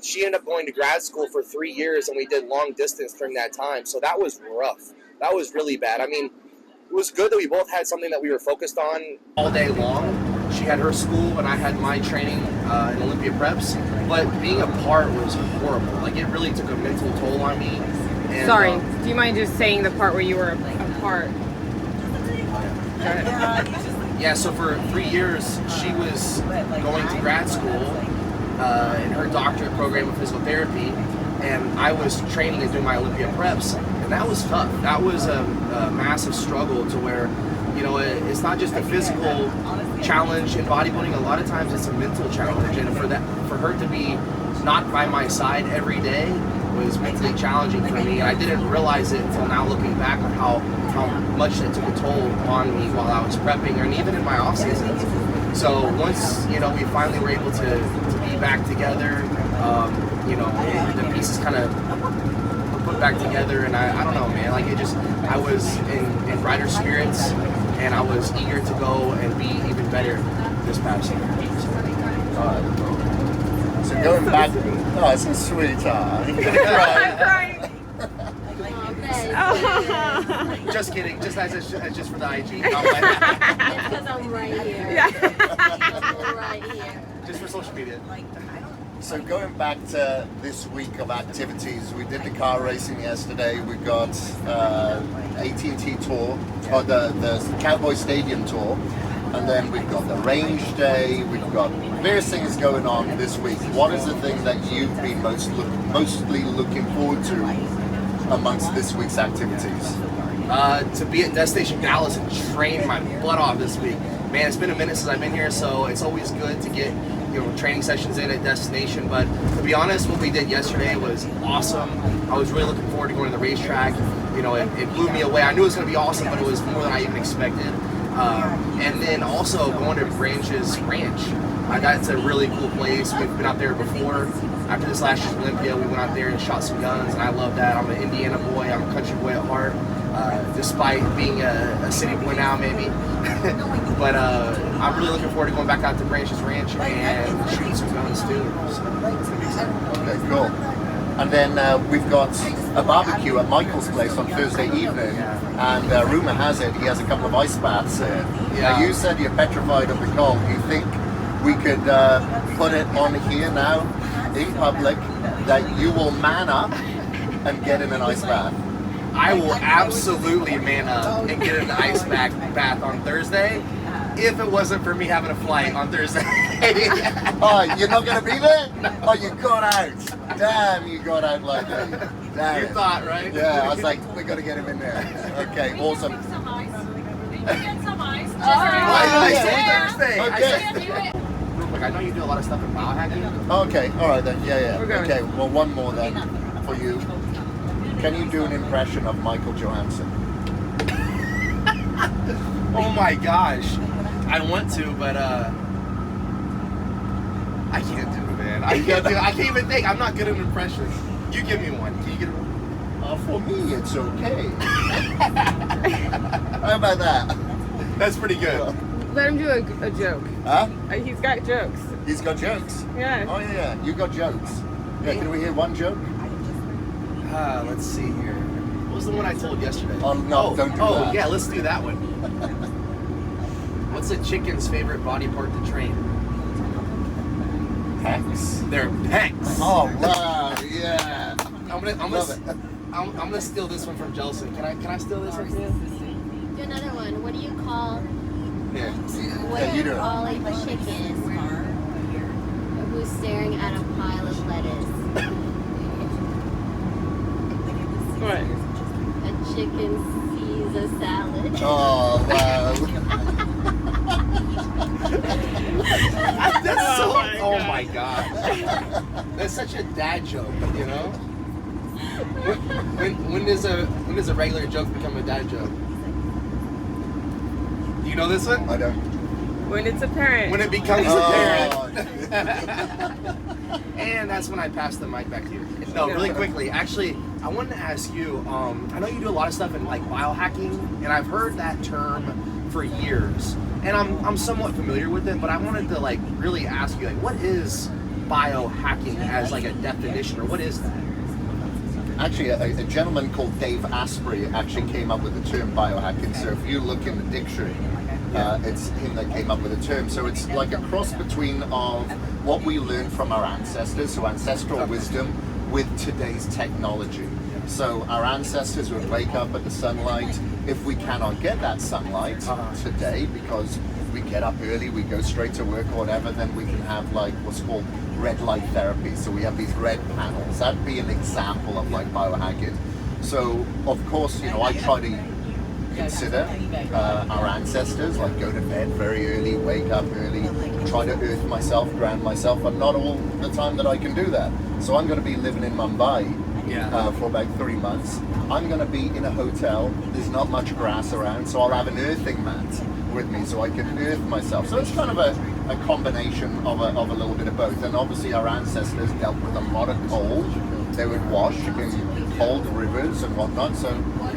She ended up going to grad school for 3 years, and we did long distance during that time. So that was rough. That was really bad. I mean, it was good that we both had something that we were focused on all day long. She had her school, and I had my training in Olympia preps. But being apart was horrible. Like, it really took a mental toll on me. And, Sorry, do you mind just saying the part where you were apart? Go ahead. Yeah, so for 3 years, she was going to grad school in her doctorate program of physical therapy, and I was training and doing my Olympia preps, and that was tough. That was a massive struggle to where, you know, it's not just a physical challenge in bodybuilding. A lot of times it's a mental challenge, and for her to be not by my side every day was mentally challenging for me. And I didn't realize it until now, looking back on how much it took a toll on me while I was prepping, and even in my off season. So once, you know, we finally were able to be back together, you know, the pieces kind of put back together, and I don't know, man, like it just, I was in brighter spirits, and I was eager to go and be even better this past year. So going back, oh, it's a sweetheart. I'm crying. Just kidding, just for the IG. Because I'm right here. Yeah. Right here. Just for social media. So going back to this week of activities, we did the car racing yesterday. We've got AT&T tour, or the Cowboy Stadium tour, and then we've got the range day. We've got various things going on this week. What is the thing that you've been mostly looking forward to amongst this week's activities? To be at Destination Dallas and train my butt off this week. Man, it's been a minute since I've been here, so it's always good to get, you know, training sessions in at Destination. But to be honest, what we did yesterday was awesome. I was really looking forward to going to the racetrack. You know, it blew me away. I knew it was going to be awesome, but it was more than I even expected. And then also going to Branch's Ranch. That's a really cool place. We've been out there before. After this last year's Olympia, we went out there and shot some guns, and I love that. I'm an Indiana boy. I'm a country boy at heart, despite being a city boy now, maybe. But I'm really looking forward to going back out to Branch's Ranch and shooting some guns too. So it's gonna be exciting. Okay, cool. And then we've got a barbecue at Michael's place on Thursday evening, and rumor has it he has a couple of ice baths there. Yeah. Now, you said you're petrified of the cold. Do you think we could put it on here now in public that you will man up and get in an ice bath? I will absolutely man up and get an ice bath on Thursday, if it wasn't for me having a flight on Thursday. Oh, you're not going to be there? Oh, you got out. Damn, you got out like that. Damn. You thought, right? Yeah, I was like, we got to get him in there. Okay, awesome. Some ice. Get some ice. I Just said Thursday. Okay. Real quick, I know you do a lot of stuff in biohacking. Okay, all right then. Yeah. We're going. Okay, well, one more then for you. Can you do an impression of Michael Johansson? Oh my gosh. I want to, but I can't do it, man. man. I can't even think. I'm not good at impressions. You give me one. Can you get one? For me, it's okay. How about that? That's pretty good. Let him do a joke. Huh? He's got jokes. He's got jokes. Yeah. Oh yeah, you got jokes. Yeah, can we hear one joke? Let's see here. What was the one I told yesterday? Oh no, don't do that. Oh yeah, let's do that one. What's a chicken's favorite body part to train? Pecs. Their pecs. Oh wow, yeah. I'm gonna steal this one from Jelson. Can I steal this one? Do another one. What do you call? Yeah. What do you call a chicken who's staring at a pile of lettuce? What? A chicken sees a salad. Oh wow. That's so. Oh my god. That's such a dad joke, you know. When does a regular joke become a dad joke? Do you know this one? I don't. When it's apparent. When it becomes apparent. And that's when I pass the mic back to you. No, really quickly. Actually, I wanted to ask you. I know you do a lot of stuff in like biohacking, and I've heard that term for years, and I'm somewhat familiar with it. But I wanted to like really ask you, like, what is biohacking as like a definition, or what is that? Actually, a gentleman called Dave Asprey actually came up with the term biohacking. So if you look in the dictionary, it's him that came up with the term. So it's like a cross between of what we learned from our ancestors, so ancestral wisdom, with today's technology. So our ancestors would wake up at the sunlight. If we cannot get that sunlight today because we get up early, we go straight to work or whatever, then we can have like what's called red light therapy. So we have these red panels. That'd be an example of like biohacking. So of course, you know, I try to consider our ancestors, like go to bed very early, wake up early, try to earth myself, ground myself, but not all the time that I can do that. So I'm going to be living in Mumbai for about 3 months. I'm going to be in a hotel. There's not much grass around, so I'll have an earthing mat with me so I can earth myself. So it's kind of a combination of a little bit of both. And obviously our ancestors dealt with a lot of cold. They would wash in cold rivers and whatnot. So,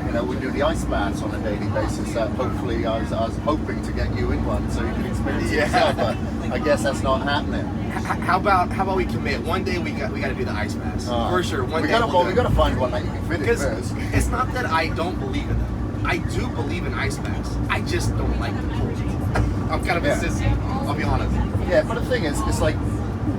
you know, we do the ice baths on a daily basis. Hopefully I was hoping to get you in one so you can experience it yourself, but I guess that's not happening. How about we commit? One day we got to do the ice baths for sure. We gotta find one that you can fit in first. It's not that I don't believe in them. I do believe in ice baths. I just don't like the cold. I'm kind of insistent. I'll be honest. Yeah, but the thing is, it's like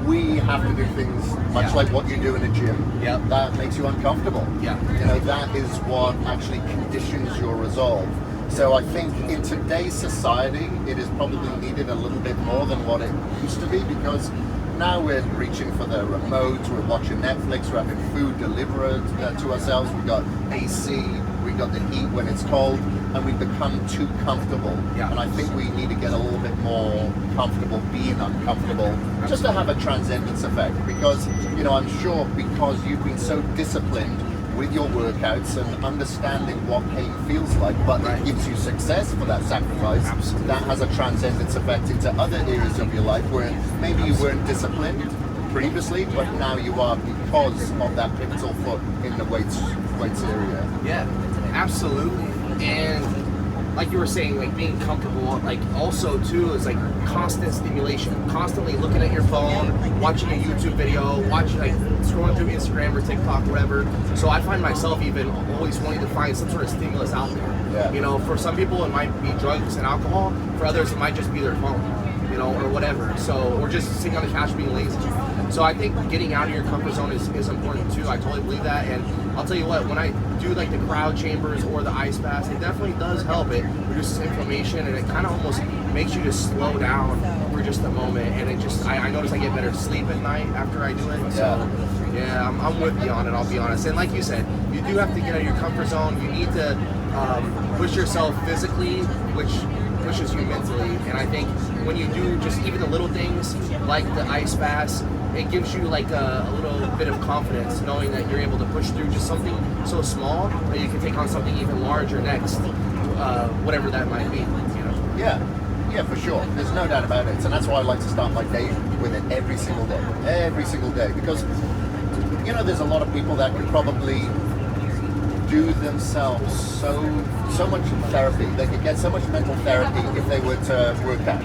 we have to do things much like what you do in a gym. Yeah. That makes you uncomfortable. Yeah. You know, that is what actually conditions your resolve. So I think in today's society, it is probably needed a little bit more than what it used to be, because now we're reaching for the remote, we're watching Netflix, we're having food delivered to ourselves, we've got AC, we've got the heat when it's cold, and we've become too comfortable. Yeah. And I think we need to get a little bit more comfortable being uncomfortable, just to have a transcendence effect. Because, you know, I'm sure because you've been so disciplined with your workouts and understanding what pain feels like, but it gives you success for that sacrifice. Absolutely. That has a transcendence effect into other areas of your life where maybe you weren't disciplined previously, but now you are because of that pivotal foot in the weights area. Yeah, absolutely. And like you were saying, like being comfortable, like also too is like constant stimulation, constantly looking at your phone, watching a YouTube video, watching like scrolling through Instagram or TikTok, whatever. So I find myself even always wanting to find some sort of stimulus out there. Yeah. You know, for some people it might be drugs and alcohol. For others it might just be their phone, you know, or whatever. So, or just sitting on the couch being lazy. So I think getting out of your comfort zone is important too. I totally believe that. And I'll tell you what, when I do like the crowd chambers or the ice baths, it definitely does help. It reduces inflammation and it kind of almost makes you just slow down for just a moment. And it just, I notice I get better sleep at night after I do it. So yeah, I'm with you on it, I'll be honest. And like you said, you do have to get out of your comfort zone. You need to push yourself physically, which pushes you mentally. And I think when you do just even the little things like the ice baths, it gives you like a little bit of confidence knowing that you're able to push through just something so small that you can take on something even larger next, whatever that might be, you know? Yeah, Yeah, for sure. There's no doubt about it. And that's why I like to start my day with it every single day. Every single day. Because, you know, there's a lot of people that could probably do themselves so much therapy. They could get so much mental therapy if they were to work out,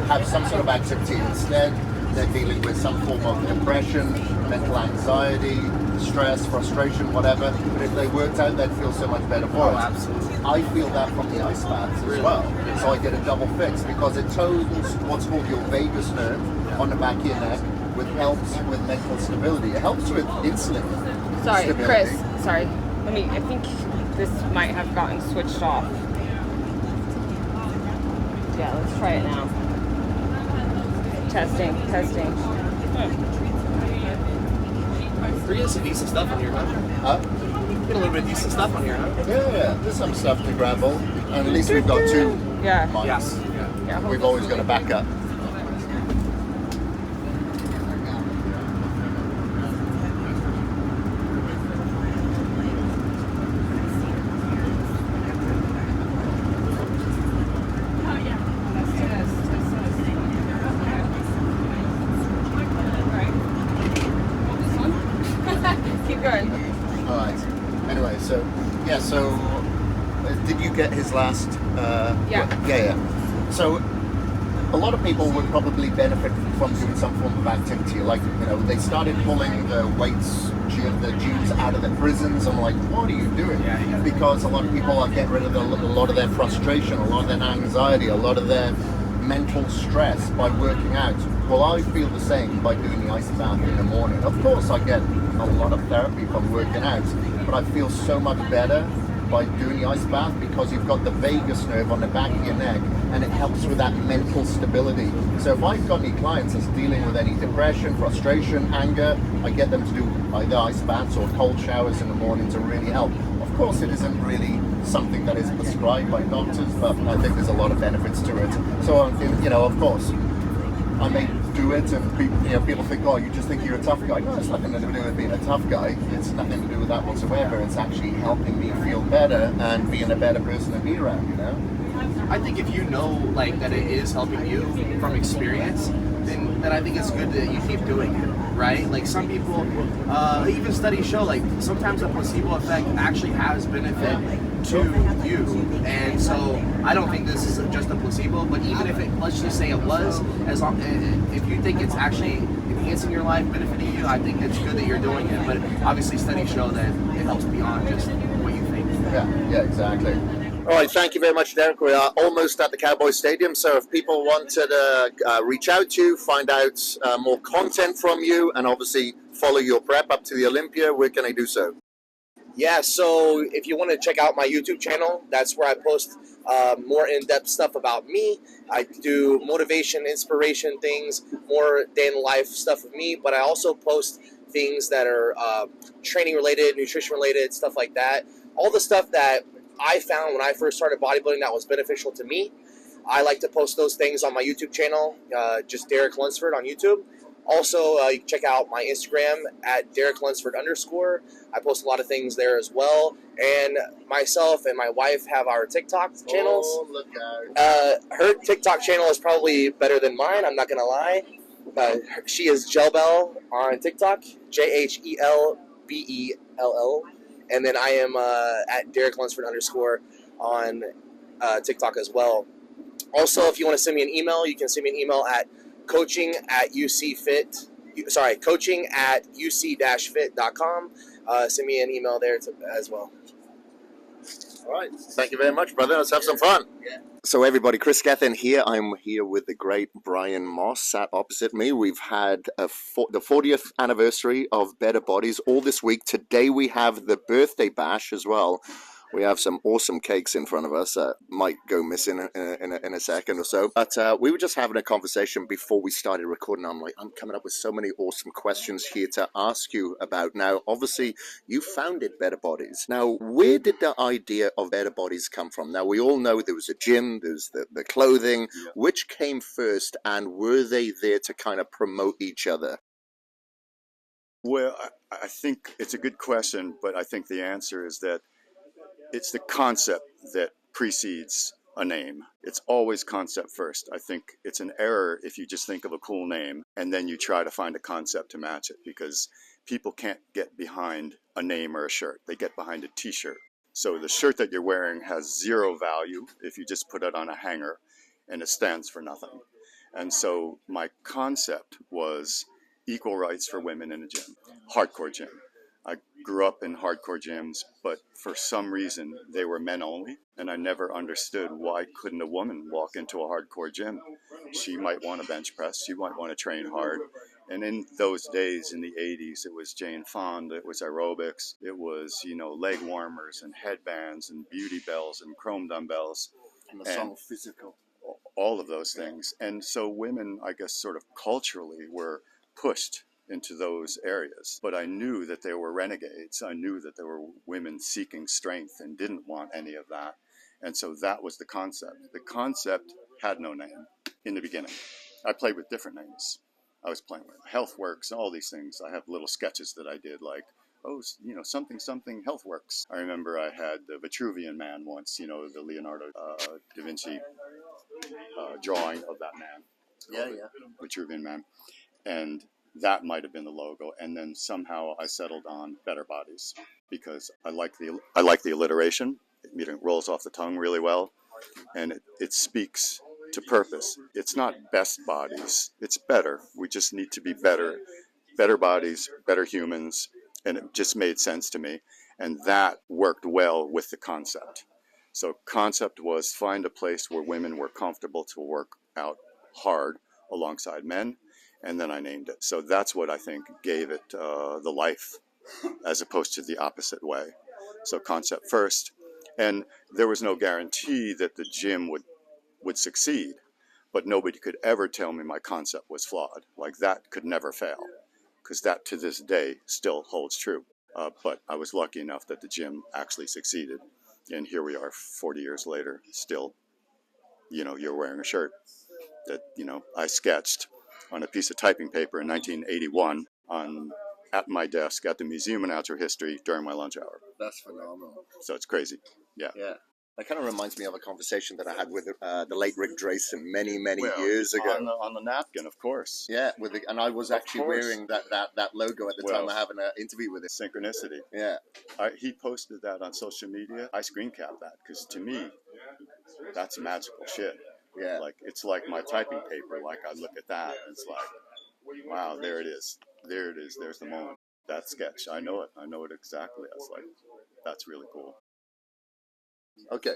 have some sort of activity. Instead, they're dealing with some form of depression, mental anxiety, stress, frustration, whatever. But if they worked out, they'd feel so much better for it. Absolutely. I feel that from the ice baths as well. So I get a double fix because it tones what's called your vagus nerve on the back of your neck, which helps with mental stability. It helps with insulin Sorry, stability. Kris. Sorry. I think this might have gotten switched off. Yeah, let's try it now. Testing. We're getting some decent stuff on here, huh? Get a little bit of decent stuff on here, huh? Yeah, there's some stuff to grab on. And at least we've got two mics. Yeah, We've always got a backup. Keep going. All right. Anyway, so did you get his last? Yeah. So a lot of people would probably benefit from doing some form of activity. Like, you know, they started pulling the weights, the gyms out of the prisons. I'm like, what are you doing? Because a lot of people are getting rid of a lot of their frustration, a lot of their anxiety, a lot of their mental stress by working out. Well, I feel the same by doing the ice bath in the morning. Of course, I get a lot of therapy from working out, but I feel so much better by doing the ice bath because you've got the vagus nerve on the back of your neck and it helps with that mental stability. So if I've got any clients that's dealing with any depression, frustration, anger, I get them to do either ice baths or cold showers in the morning to really help. Of course, it isn't really something that is prescribed by doctors, but I think there's a lot of benefits to it. So, you know, of course, I may do it, and people think, oh, you just think you're a tough guy. No, it's nothing to do with being a tough guy. It's nothing to do with that whatsoever. It's actually helping me feel better and being a better person to be around, you know? I think if you know, like, that it is helping you from experience, then I think it's good that you keep doing it, right? Like, some people, even studies show, like, sometimes a placebo effect actually has benefit to you. And so I don't think this is just a placebo, but even if let's just say it was, as long if you think it's actually enhancing your life, benefiting you, I think it's good that you're doing it. But obviously studies show that it helps beyond just what you think. Yeah, exactly. All right, thank you very much, Derek. We are almost at the Cowboy Stadium, so if people wanted to reach out to you, find out more content from you, and obviously follow your prep up to the Olympia, where can they do so? Yeah, so if you want to check out my YouTube channel, that's where I post more in-depth stuff about me. I do motivation, inspiration things, more day-in-the-life stuff of me, but I also post things that are training-related, nutrition-related, stuff like that. All the stuff that I found when I first started bodybuilding that was beneficial to me, I like to post those things on my YouTube channel, just Derek Lunsford on YouTube. Also, you can check out my Instagram at Derek Lunsford _. I post a lot of things there as well. And myself and my wife have our TikTok channels. Oh, look out. Her TikTok channel is probably better than mine, I'm not going to lie. She is Gelbell on TikTok, JHELBELL. And then I am at Derek Lunsford _ on TikTok as well. Also, if you want to send me an email, you can send me an email at coaching@uc-fit.com. Send me an email there as well. All right. Thank you very much, brother. Let's have some fun. Yeah. So everybody, Kris Gethin here. I'm here with the great Brian Moss sat opposite me. We've had the 40th anniversary of Better Bodies all this week. Today we have the birthday bash as well. We have some awesome cakes in front of us that might go missing in a second or so. But we were just having a conversation before we started recording. I'm coming up with so many awesome questions here to ask you about. Now, obviously, you founded Better Bodies. Now, where did the idea of Better Bodies come from? Now, we all know there was a gym, there's the clothing. Yeah. Which came first, and were they there to kind of promote each other? Well, I think it's a good question, but I think the answer is that it's the concept that precedes a name. It's always concept first. I think it's an error if you just think of a cool name and then you try to find a concept to match it, because people can't get behind a name or a shirt. They get behind a t-shirt. So the shirt that you're wearing has zero value if you just put it on a hanger, and it stands for nothing. And so my concept was equal rights for women in a gym, hardcore gym. I grew up in hardcore gyms, but for some reason they were men only, and I never understood why couldn't a woman walk into a hardcore gym. She might want to bench press, she might want to train hard. And in those days, in the 80s, it was Jane Fonda, it was aerobics, it was, leg warmers and headbands and beauty bells and chrome dumbbells. And the song Physical. All of those things. And so women, I guess, sort of culturally were pushed into those areas. But I knew that there were renegades. I knew that there were women seeking strength and didn't want any of that. And so that was the concept. The concept had no name in the beginning. I played with different names. I was playing with HealthWorks, all these things. I have little sketches that I did, like, something HealthWorks. I remember I had the Vitruvian Man once, the Leonardo da Vinci drawing of that man. Yeah. Vitruvian Man. And that might have been the logo. And then somehow I settled on Better Bodies because I like the alliteration. It rolls off the tongue really well. And it speaks to purpose. It's not best bodies. It's better. We just need to be better. Better bodies, better humans. And it just made sense to me. And that worked well with the concept. So concept was find a place where women were comfortable to work out hard alongside men. And then I named it. So that's what I think gave it the life, as opposed to the opposite way. So concept first. And there was no guarantee that the gym would succeed. But nobody could ever tell me my concept was flawed. Like that could never fail. Because that to this day still holds true. But I was lucky enough that the gym actually succeeded. And here we are 40 years later, still, you're wearing a shirt that, I sketched on a piece of typing paper in 1981 at my desk at the Museum of Natural History during my lunch hour. That's phenomenal. So it's crazy. Yeah. That kind of reminds me of a conversation that I had with the late Rick Drayson many years ago. On the napkin, of course. Yeah, and I was actually wearing that logo at the time I having an interview with him. Synchronicity. Yeah. He posted that on social media. I screen capped that because to me, that's magical shit. Yeah. Like, it's like my typing paper. Like, I look at that and it's like, wow, there it is. There it is. There's the moment. That sketch. I know it. I know it exactly. I was like, that's really cool. Okay,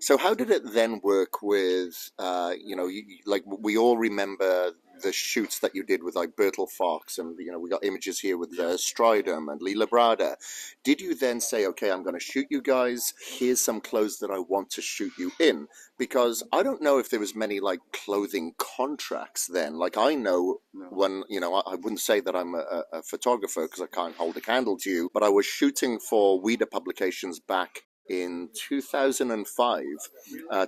so how did it then work with, like we all remember the shoots that you did with like Bertil Fox, and we got images here with Stridham and Lee Labrada. Did you then say, okay, I'm going to shoot you guys, here's some clothes that I want to shoot you in? Because I don't know if there was many like clothing contracts then. Like I know when, I wouldn't say that I'm a photographer because I can't hold a candle to you, but I was shooting for Weeder Publications back in 2005,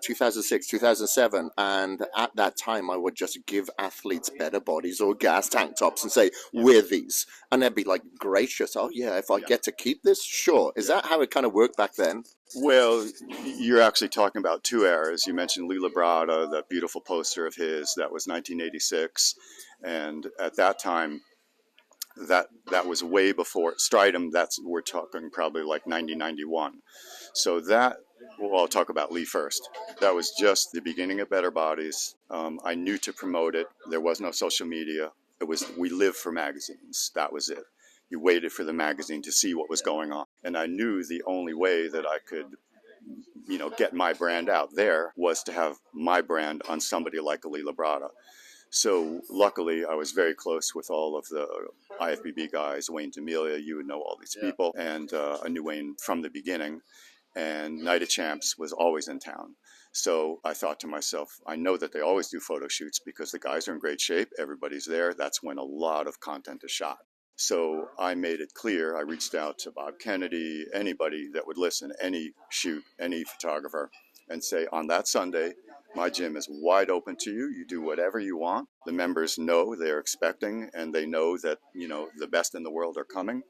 2006, 2007, and at that time I would just give athletes Better Bodies or gas tank tops and say, wear these, and they'd be like gracious, oh yeah, if I get to keep this, sure. Is that how it kind of worked back then? Well, you're actually talking about two eras. You mentioned Lee Labrada, that beautiful poster of his, that was 1986, and at that time that was way before Stridham. We're talking probably like 91. So I'll talk about Lee first. That was just the beginning of Better Bodies. I knew to promote it. There was no social media. We lived for magazines. That was it. You waited for the magazine to see what was going on. And I knew the only way that I could, get my brand out there was to have my brand on somebody like a Lee Labrada. So luckily, I was very close with all of the IFBB guys, Wayne D'Amelia, you would know all these people, and I knew Wayne from the beginning, and Night of Champs was always in town. So I thought to myself, I know that they always do photo shoots because the guys are in great shape, everybody's there, that's when a lot of content is shot. So I made it clear, I reached out to Bob Kennedy, anybody that would listen, any shoot, any photographer, and say, on that Sunday, my gym is wide open to you. You do whatever you want. The members know they're expecting, and they know that, the best in the world are coming.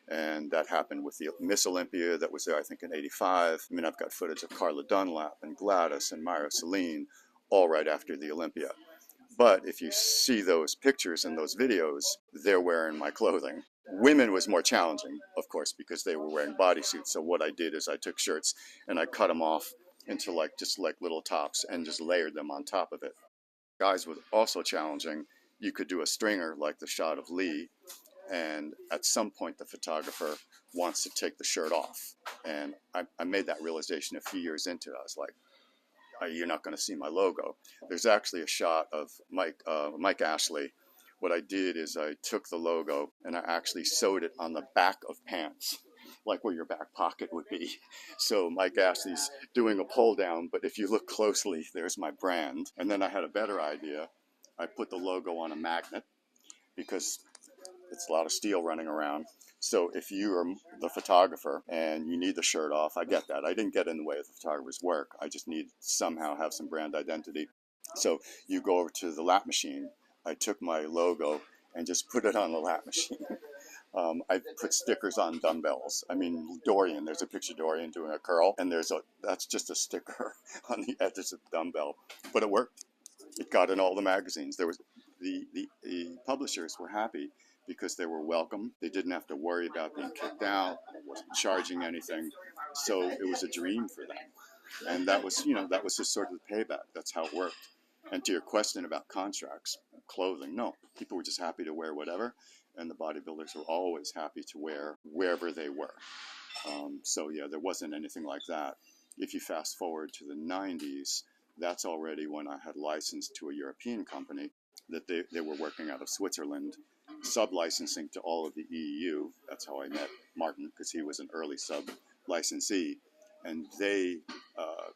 And that happened with the Miss Olympia that was there, I think, in '85. I mean, I've got footage of Carla Dunlap and Gladys and Myra Celine all right after the Olympia. But if you see those pictures and those videos, they're wearing my clothing. Women was more challenging, of course, because they were wearing bodysuits. So what I did is I took shirts and I cut them off into just like little tops and just layered them on top of it. Guys was also challenging. You could do a stringer like the shot of Lee, and at some point the photographer wants to take the shirt off. And I made that realization a few years into it. I was like, you're not going to see my logo. There's actually a shot of Mike Ashley. What I did is I took the logo and I actually sewed it on the back of pants, like where your back pocket would be. So Mike Ashley's doing a pull down, but if you look closely, there's my brand. And then I had a better idea. I put the logo on a magnet because it's a lot of steel running around. So if you're the photographer and you need the shirt off, I get that. I didn't get in the way of the photographer's work. I just need to somehow have some brand identity. So you go over to the lap machine. I took my logo and just put it on the lap machine. I put stickers on dumbbells. I mean, Dorian, there's a picture of Dorian doing a curl, and that's just a sticker on the edges of the dumbbell. But it worked. It got in all the magazines. There was the publishers were happy because they were welcome. They didn't have to worry about being kicked out, wasn't charging anything. So it was a dream for them. And that was just sort of the payback. That's how it worked. And to your question about contracts, clothing, no. People were just happy to wear whatever. And the bodybuilders were always happy to wear wherever they were. So yeah, there wasn't anything like that. If you fast forward to the 90s, that's already when I had licensed to a European company that they were working out of Switzerland, sub-licensing to all of the EU. That's how I met Martin, because he was an early sub-licensee. And they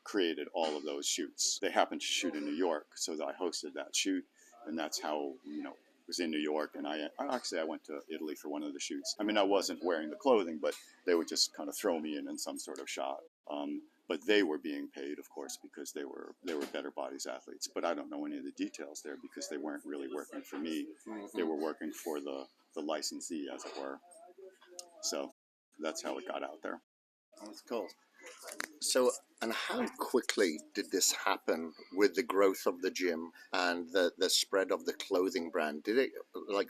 created all of those shoots. They happened to shoot in New York, so I hosted that shoot. And that's how, it was in New York. And I went to Italy for one of the shoots. I mean, I wasn't wearing the clothing, but they would just kind of throw me in some sort of shot. But they were being paid, of course, because they were Better Bodies athletes. But I don't know any of the details there because they weren't really working for me. They were working for the licensee, as it were. So that's how it got out there. That's cool. So, and how quickly did this happen with the growth of the gym and the spread of the clothing brand? Did it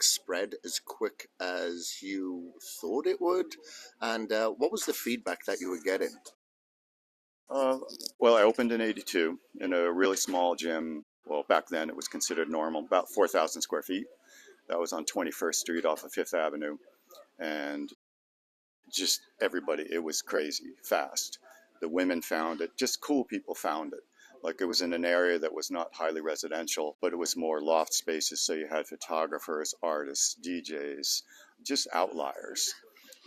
spread as quick as you thought it would? And what was the feedback that you were getting? Well, I opened in '82 in a really small gym. Well, back then it was considered normal, about 4,000 square feet. That was on 21st Street off of Fifth Avenue. And just everybody, it was crazy fast. The women found it, just cool people found it. Like it was in an area that was not highly residential, but it was more loft spaces. So you had photographers, artists, DJs, just outliers.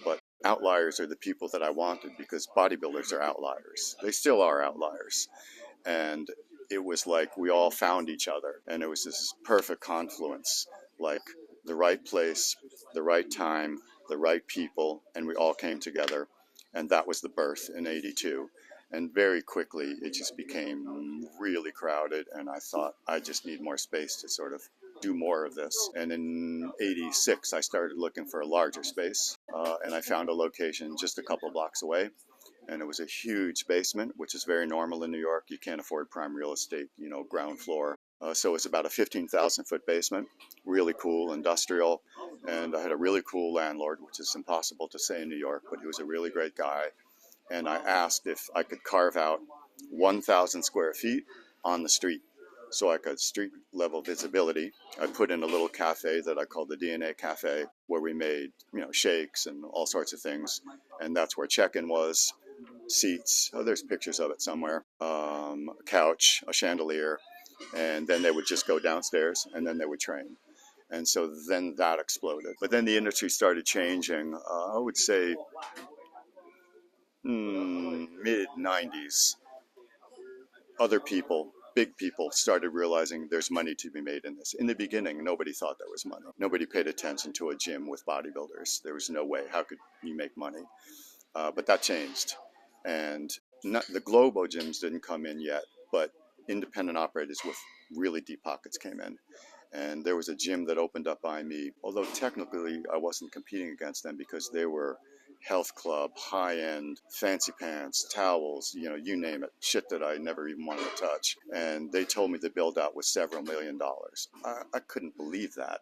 But outliers are the people that I wanted because bodybuilders are outliers. They still are outliers. And it was like we all found each other. And it was this perfect confluence, like the right place, the right time, the right people, and we all came together. And that was the birth in '82. And very quickly, it just became really crowded. And I thought, I just need more space to sort of do more of this. And in '86, I started looking for a larger space. And I found a location just a couple blocks away. And it was a huge basement, which is very normal in New York. You can't afford prime real estate, ground floor. So it's about a 15,000-foot basement, really cool, industrial. And I had a really cool landlord, which is impossible to say in New York, but he was a really great guy. And I asked if I could carve out 1,000 square feet on the street so I could street level visibility. I put in a little cafe that I called the DNA Cafe, where we made, shakes and all sorts of things. And that's where check-in was, seats. Oh, there's pictures of it somewhere. A couch, a chandelier. And then they would just go downstairs and then they would train. And so then that exploded. But then the industry started changing, I would say mid-90s. Other people, big people, started realizing there's money to be made in this. In the beginning, nobody thought there was money. Nobody paid attention to a gym with bodybuilders. There was no way. How could you make money? But that changed. And the Globo gyms didn't come in yet, but independent operators with really deep pockets came in. And there was a gym that opened up by me, although technically I wasn't competing against them because they were health club, high-end, fancy pants, towels, you name it, shit that I never even wanted to touch. And they told me the build-out was several $1 million. I couldn't believe that.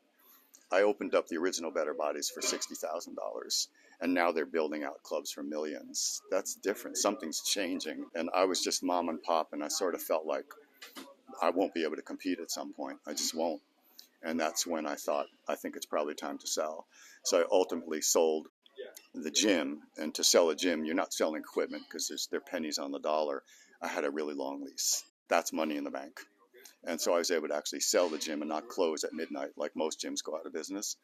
I opened up the original Better Bodies for $60,000, and now they're building out clubs for millions. That's different. Something's changing. And I was just mom and pop, and I sort of felt like I won't be able to compete at some point. I just won't. And that's when I thought, I think it's probably time to sell. So I ultimately sold the gym, and to sell a gym, you're not selling equipment because they're pennies on the dollar. I had a really long lease. That's money in the bank. And so I was able to actually sell the gym and not close at midnight like most gyms go out of business.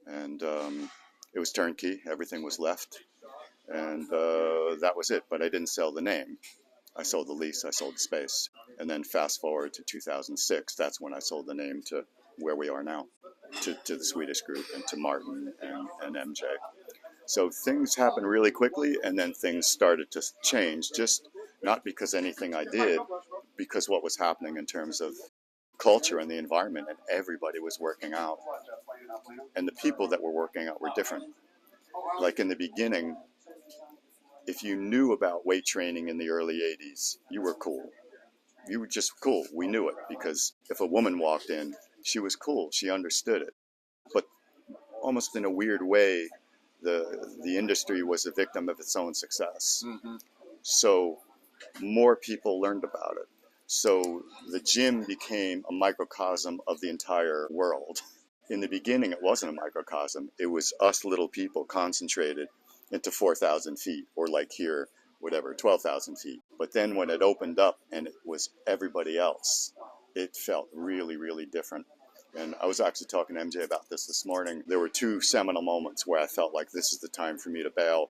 And it was turnkey. Everything was left. And that was it. But I didn't sell the name. I sold the lease. I sold the space. And then fast forward to 2006, that's when I sold the name to where we are now, to the Swedish group and to Martin and MJ. So things happened really quickly, and then things started to change, just not because anything I did, because what was happening in terms of culture and the environment, and everybody was working out. And the people that were working out were different. Like in the beginning, if you knew about weight training in the early 80s, you were cool. You were just cool. We knew it, because if a woman walked in, she was cool. She understood it. But almost in a weird way, the industry was a victim of its own success. Mm-hmm. So more people learned about it. So the gym became a microcosm of the entire world. In the beginning, it wasn't a microcosm. It was us little people concentrated into 4,000 feet, or like here, whatever, 12,000 feet. But then when it opened up and it was everybody else, it felt really, really different. And I was actually talking to MJ about this morning. There were two seminal moments where I felt like this is the time for me to bail.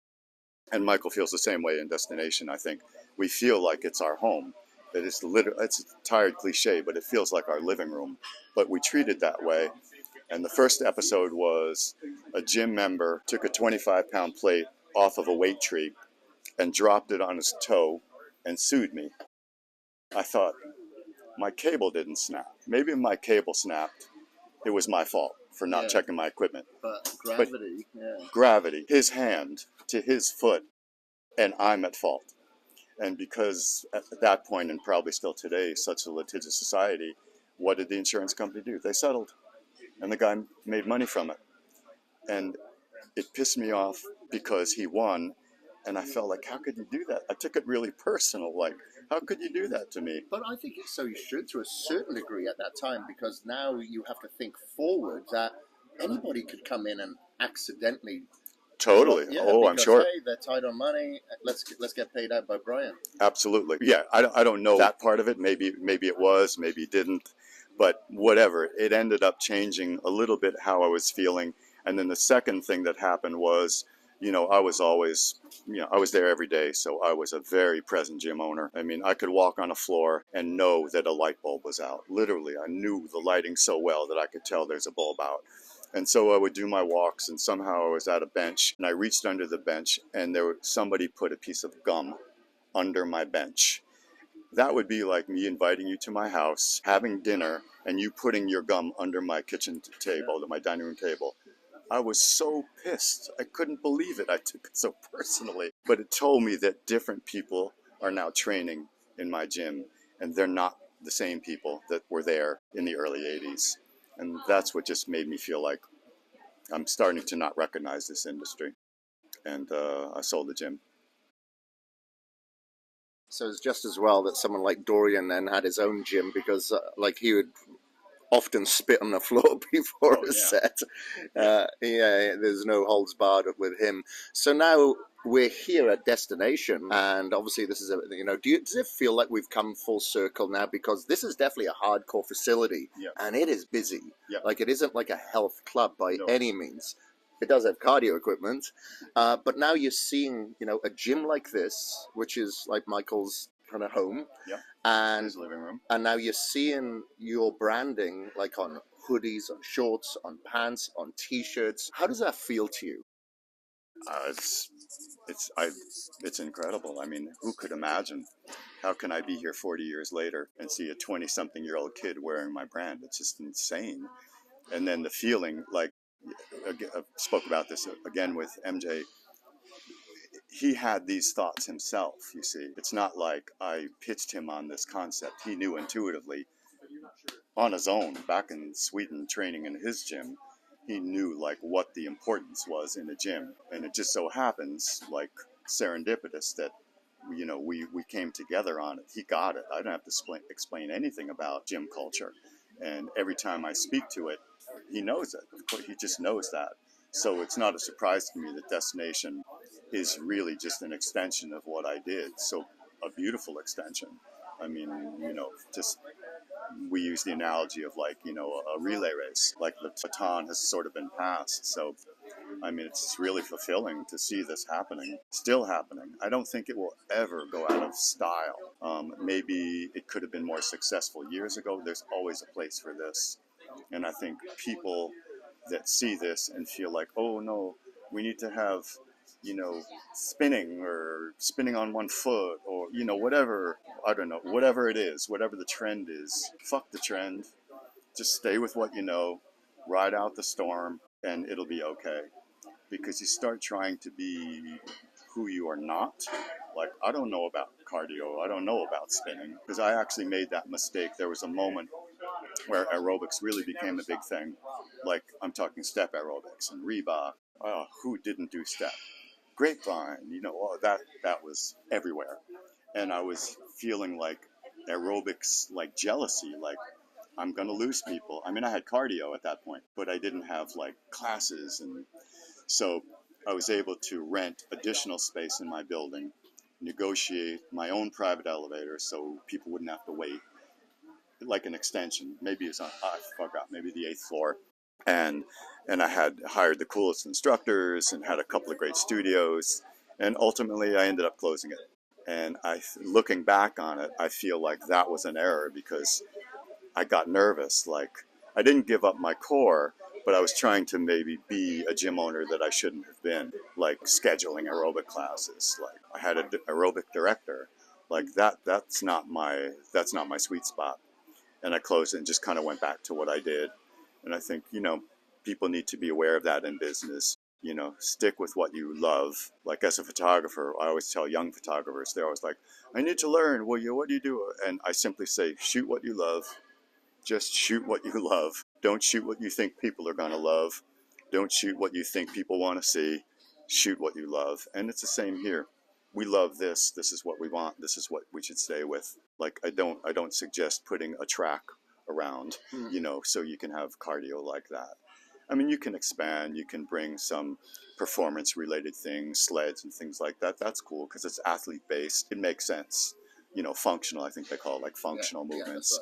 And Michael feels the same way in Destination, I think. We feel like it's our home. It's a tired cliche, but it feels like our living room. But we treat it that way. And the first episode was a gym member took a 25-pound plate off of a weight tree and dropped it on his toe and sued me. I thought, my cable didn't snap. Maybe my cable snapped. It was my fault for not checking my equipment. But gravity, Gravity, his hand to his foot, and I'm at fault. And because at that point, and probably still today, such a litigious society, what did the insurance company do? They settled. And the guy made money from it. And it pissed me off because he won. And I felt like, how could you do that? I took it really personal. Like, how could you do that to me? But I think it's so you should, to a certain degree at that time, because now you have to think forward that anybody could come in and accidentally. Totally. Because, I'm sure. Hey, they're tight on money. Let's get paid out by Brian. Absolutely. Yeah, I don't know that part of it. Maybe it was, maybe it didn't. But whatever, it ended up changing a little bit how I was feeling. And then the second thing that happened was, I was always, I was there every day. So I was a very present gym owner. I mean, I could walk on a floor and know that a light bulb was out. Literally, I knew the lighting so well that I could tell there's a bulb out. And so I would do my walks, and somehow I was at a bench, and I reached under the bench, and somebody put a piece of gum under my bench. That would be like me inviting you to my house, having dinner, and you putting your gum under my kitchen table, my dining room table. I was so pissed. I couldn't believe it. I took it so personally. But it told me that different people are now training in my gym, and they're not the same people that were there in the early 80s. And that's what just made me feel like I'm starting to not recognize this industry. And I sold the gym. So it's just as well that someone like Dorian then had his own gym, because he would often spit on the floor before a set. There's no holds barred with him. So now we're here at Destination, and obviously this is does it feel like we've come full circle now? Because this is definitely a hardcore facility, and it is busy. Like, it isn't like a health club by any means. It does have cardio equipment, but now you're seeing, a gym like this, which is like Michael's kind of home, and his living room. And now you're seeing your branding like on hoodies, on shorts, on pants, on T-shirts. How does that feel to you? It's it's incredible. I mean, who could imagine? How can I be here 40 years later and see a 20-something-year-old kid wearing my brand? It's just insane. And then the feeling, like I spoke about this again with MJ. He had these thoughts himself. You see, it's not like I pitched him on this concept. He knew intuitively on his own back in Sweden training in his gym. He knew like what the importance was in a gym, and it just so happens like serendipitous that we came together on it. He got it. I don't have to explain anything about gym culture, and every time I speak to it, he knows it. Of course, he just knows that. So it's not a surprise to me that Destination is really just an extension of what I did. So a beautiful extension. I mean, just we use the analogy of like, a relay race, like the baton has sort of been passed. So, I mean, it's really fulfilling to see this happening, still happening. I don't think it will ever go out of style. Maybe it could have been more successful years ago. There's always a place for this. And I think people that see this and feel like, oh no, we need to have, spinning or spinning on one foot or, whatever, I don't know, whatever it is, whatever the trend is, fuck the trend. Just stay with what you know, ride out the storm, and it'll be okay. Because you start trying to be who you are not. Like, I don't know about cardio, I don't know about spinning, because I actually made that mistake. There was a moment where aerobics really became a big thing. Like, I'm talking step aerobics and Reebok. Who didn't do step? Grapevine, that was everywhere. And I was feeling like aerobics, like jealousy, like I'm going to lose people. I mean, I had cardio at that point, but I didn't have like classes. And so I was able to rent additional space in my building, negotiate my own private elevator so people wouldn't have to wait, like an extension. Maybe it's on, I forgot, maybe the 8th floor. And I had hired the coolest instructors and had a couple of great studios. And ultimately, I ended up closing it. And looking back on it, I feel like that was an error because I got nervous. Like, I didn't give up my core, but I was trying to maybe be a gym owner that I shouldn't have been, like scheduling aerobic classes. Like, I had an aerobic director. Like, that's not my sweet spot. And I closed it and just kind of went back to what I did. And I think, people need to be aware of that in business. Stick with what you love. Like, as a photographer, I always tell young photographers, they're always like, I need to learn. Well, what do you do? And I simply say, shoot what you love. Just shoot what you love. Don't shoot what you think people are going to love. Don't shoot what you think people want to see. Shoot what you love. And it's the same here. We love this. This is what we want. This is what we should stay with. Like, I don't suggest putting a track around, so you can have cardio like that. I mean, you can expand, you can bring some performance related things, sleds and things like that. That's cool because it's athlete based. It makes sense. Functional, I think they call it, like functional movements.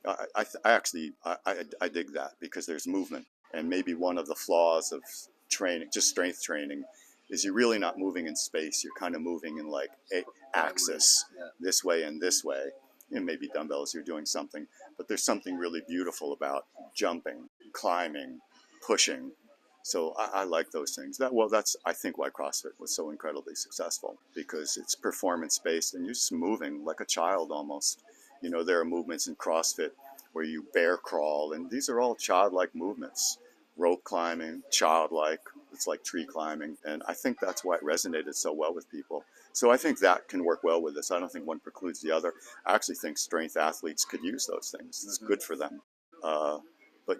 Yeah, I dig that because there's movement. And maybe one of the flaws of training, just strength training, is you're really not moving in space. You're kind of moving in like a axis, this way and this way. Maybe dumbbells, you're doing something. But there's something really beautiful about jumping, climbing, pushing. So I like those things. That's, I think, why CrossFit was so incredibly successful, because it's performance-based and you're just moving like a child almost. There are movements in CrossFit where you bear crawl, and these are all childlike movements. Rope climbing, childlike, it's like tree climbing. And I think that's why it resonated so well with people. So I think that can work well with this. I don't think one precludes the other. I actually think strength athletes could use those things. It's good for them. But,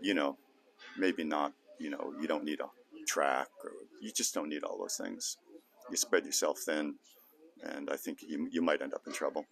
maybe not, you don't need a track, or you just don't need all those things. You spread yourself thin, and I think you might end up in trouble.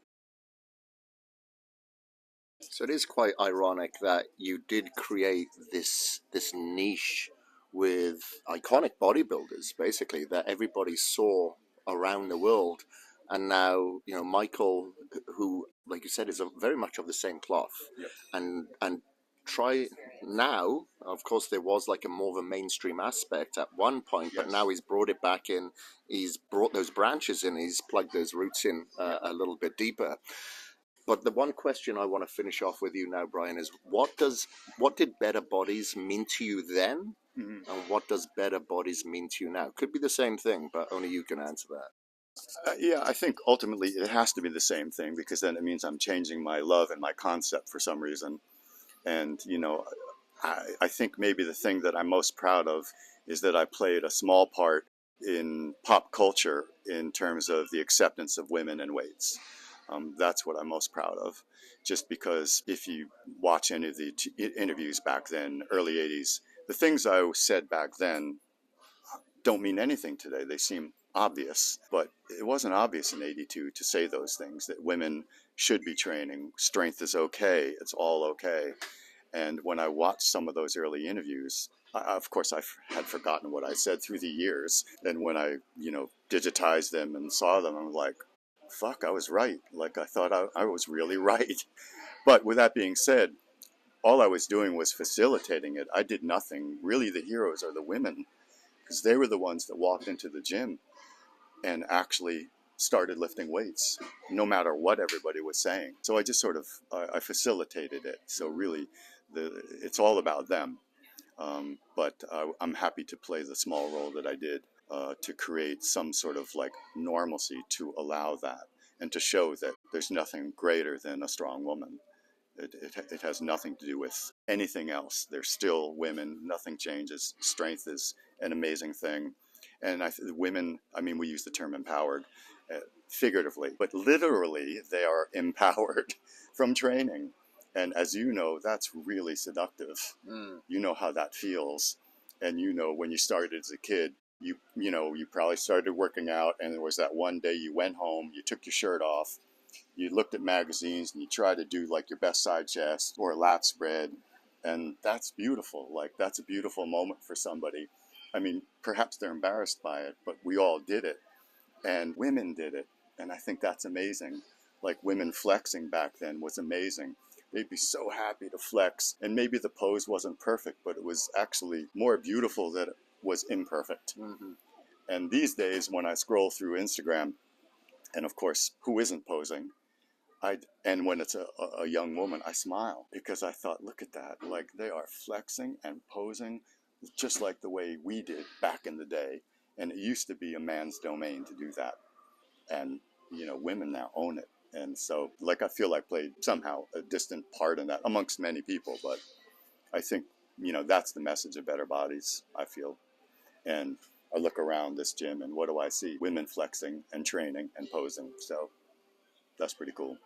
So it is quite ironic that you did create this niche with iconic bodybuilders, basically, that everybody saw around the world. And now, Michael, who, like you said, is very much of the same cloth. Yes. And try now, of course, there was like a more of a mainstream aspect at one point, yes. But now he's brought it back in. He's brought those branches in. He's plugged those roots in a little bit deeper. But the one question I want to finish off with you now, Brian, is what did Better Bodies mean to you then? Mhm. And what does better bodies mean to you now? Could be the same thing, but only you can answer that. Yeah, I think ultimately it has to be the same thing, because then it means I'm changing my love and my concept for some reason. And, I think maybe the thing that I'm most proud of is that I played a small part in pop culture in terms of the acceptance of women and weights. That's what I'm most proud of. Just because if you watch any of the interviews back then, early 80s, the things I said back then don't mean anything today. They seem obvious, but it wasn't obvious in 82 to say those things, that women should be training, strength is okay, it's all okay. And when I watched some of those early interviews, of course, I had forgotten what I said through the years. And when I, digitized them and saw them, I'm like, fuck, I was right. Like, I thought I was really right. But with that being said, all I was doing was facilitating it. I did nothing. Really, the heroes are the women, because they were the ones that walked into the gym and actually started lifting weights, no matter what everybody was saying. So I just sort of I facilitated it. So really, it's all about them. But I'm happy to play the small role that I did to create some sort of like normalcy to allow that, and to show that there's nothing greater than a strong woman. It has nothing to do with anything else. They're still women. Nothing changes. Strength is an amazing thing. And women, I mean, we use the term empowered figuratively, but literally they are empowered from training. And as you know, that's really seductive. You know how that feels. And when you started as a kid, you probably started working out, and there was that one day you went home, you took your shirt off, you looked at magazines, and you tried to do like your best side chest or a lat spread. And that's beautiful. Like, that's a beautiful moment for somebody. I mean, perhaps they're embarrassed by it, but we all did it. And women did it. And I think that's amazing. Like, women flexing back then was amazing. They'd be so happy to flex. And maybe the pose wasn't perfect, but it was actually more beautiful that it was imperfect. Mm-hmm. And these days, when I scroll through Instagram, and of course, who isn't posing? And when it's a young woman, I smile, because I thought, look at that. Like, they are flexing and posing just like the way we did back in the day. And it used to be a man's domain to do that. And, women now own it. And so, like, I feel I played somehow a distant part in that amongst many people. But I think, that's the message of Better Bodies, I feel. And I look around this gym, and what do I see? Women flexing and training and posing. So that's pretty cool.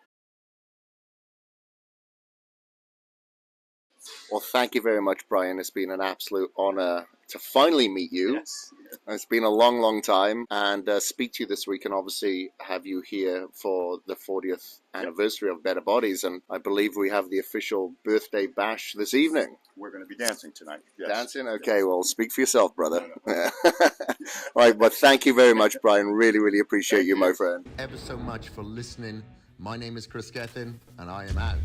Well, thank you very much, Brian. It's been an absolute honor to finally meet you. Yes. It's been a long, long time, and speak to you this week, and obviously have you here for the 40th anniversary of Better Bodies, and I believe we have the official birthday bash this evening. We're going to be dancing tonight. Yes. Dancing? Okay, yes. Well, speak for yourself, brother. All right, but thank you very much, Brian. Really, really appreciate you, my friend. Ever so much for listening. My name is Kris Gethin, and I am out.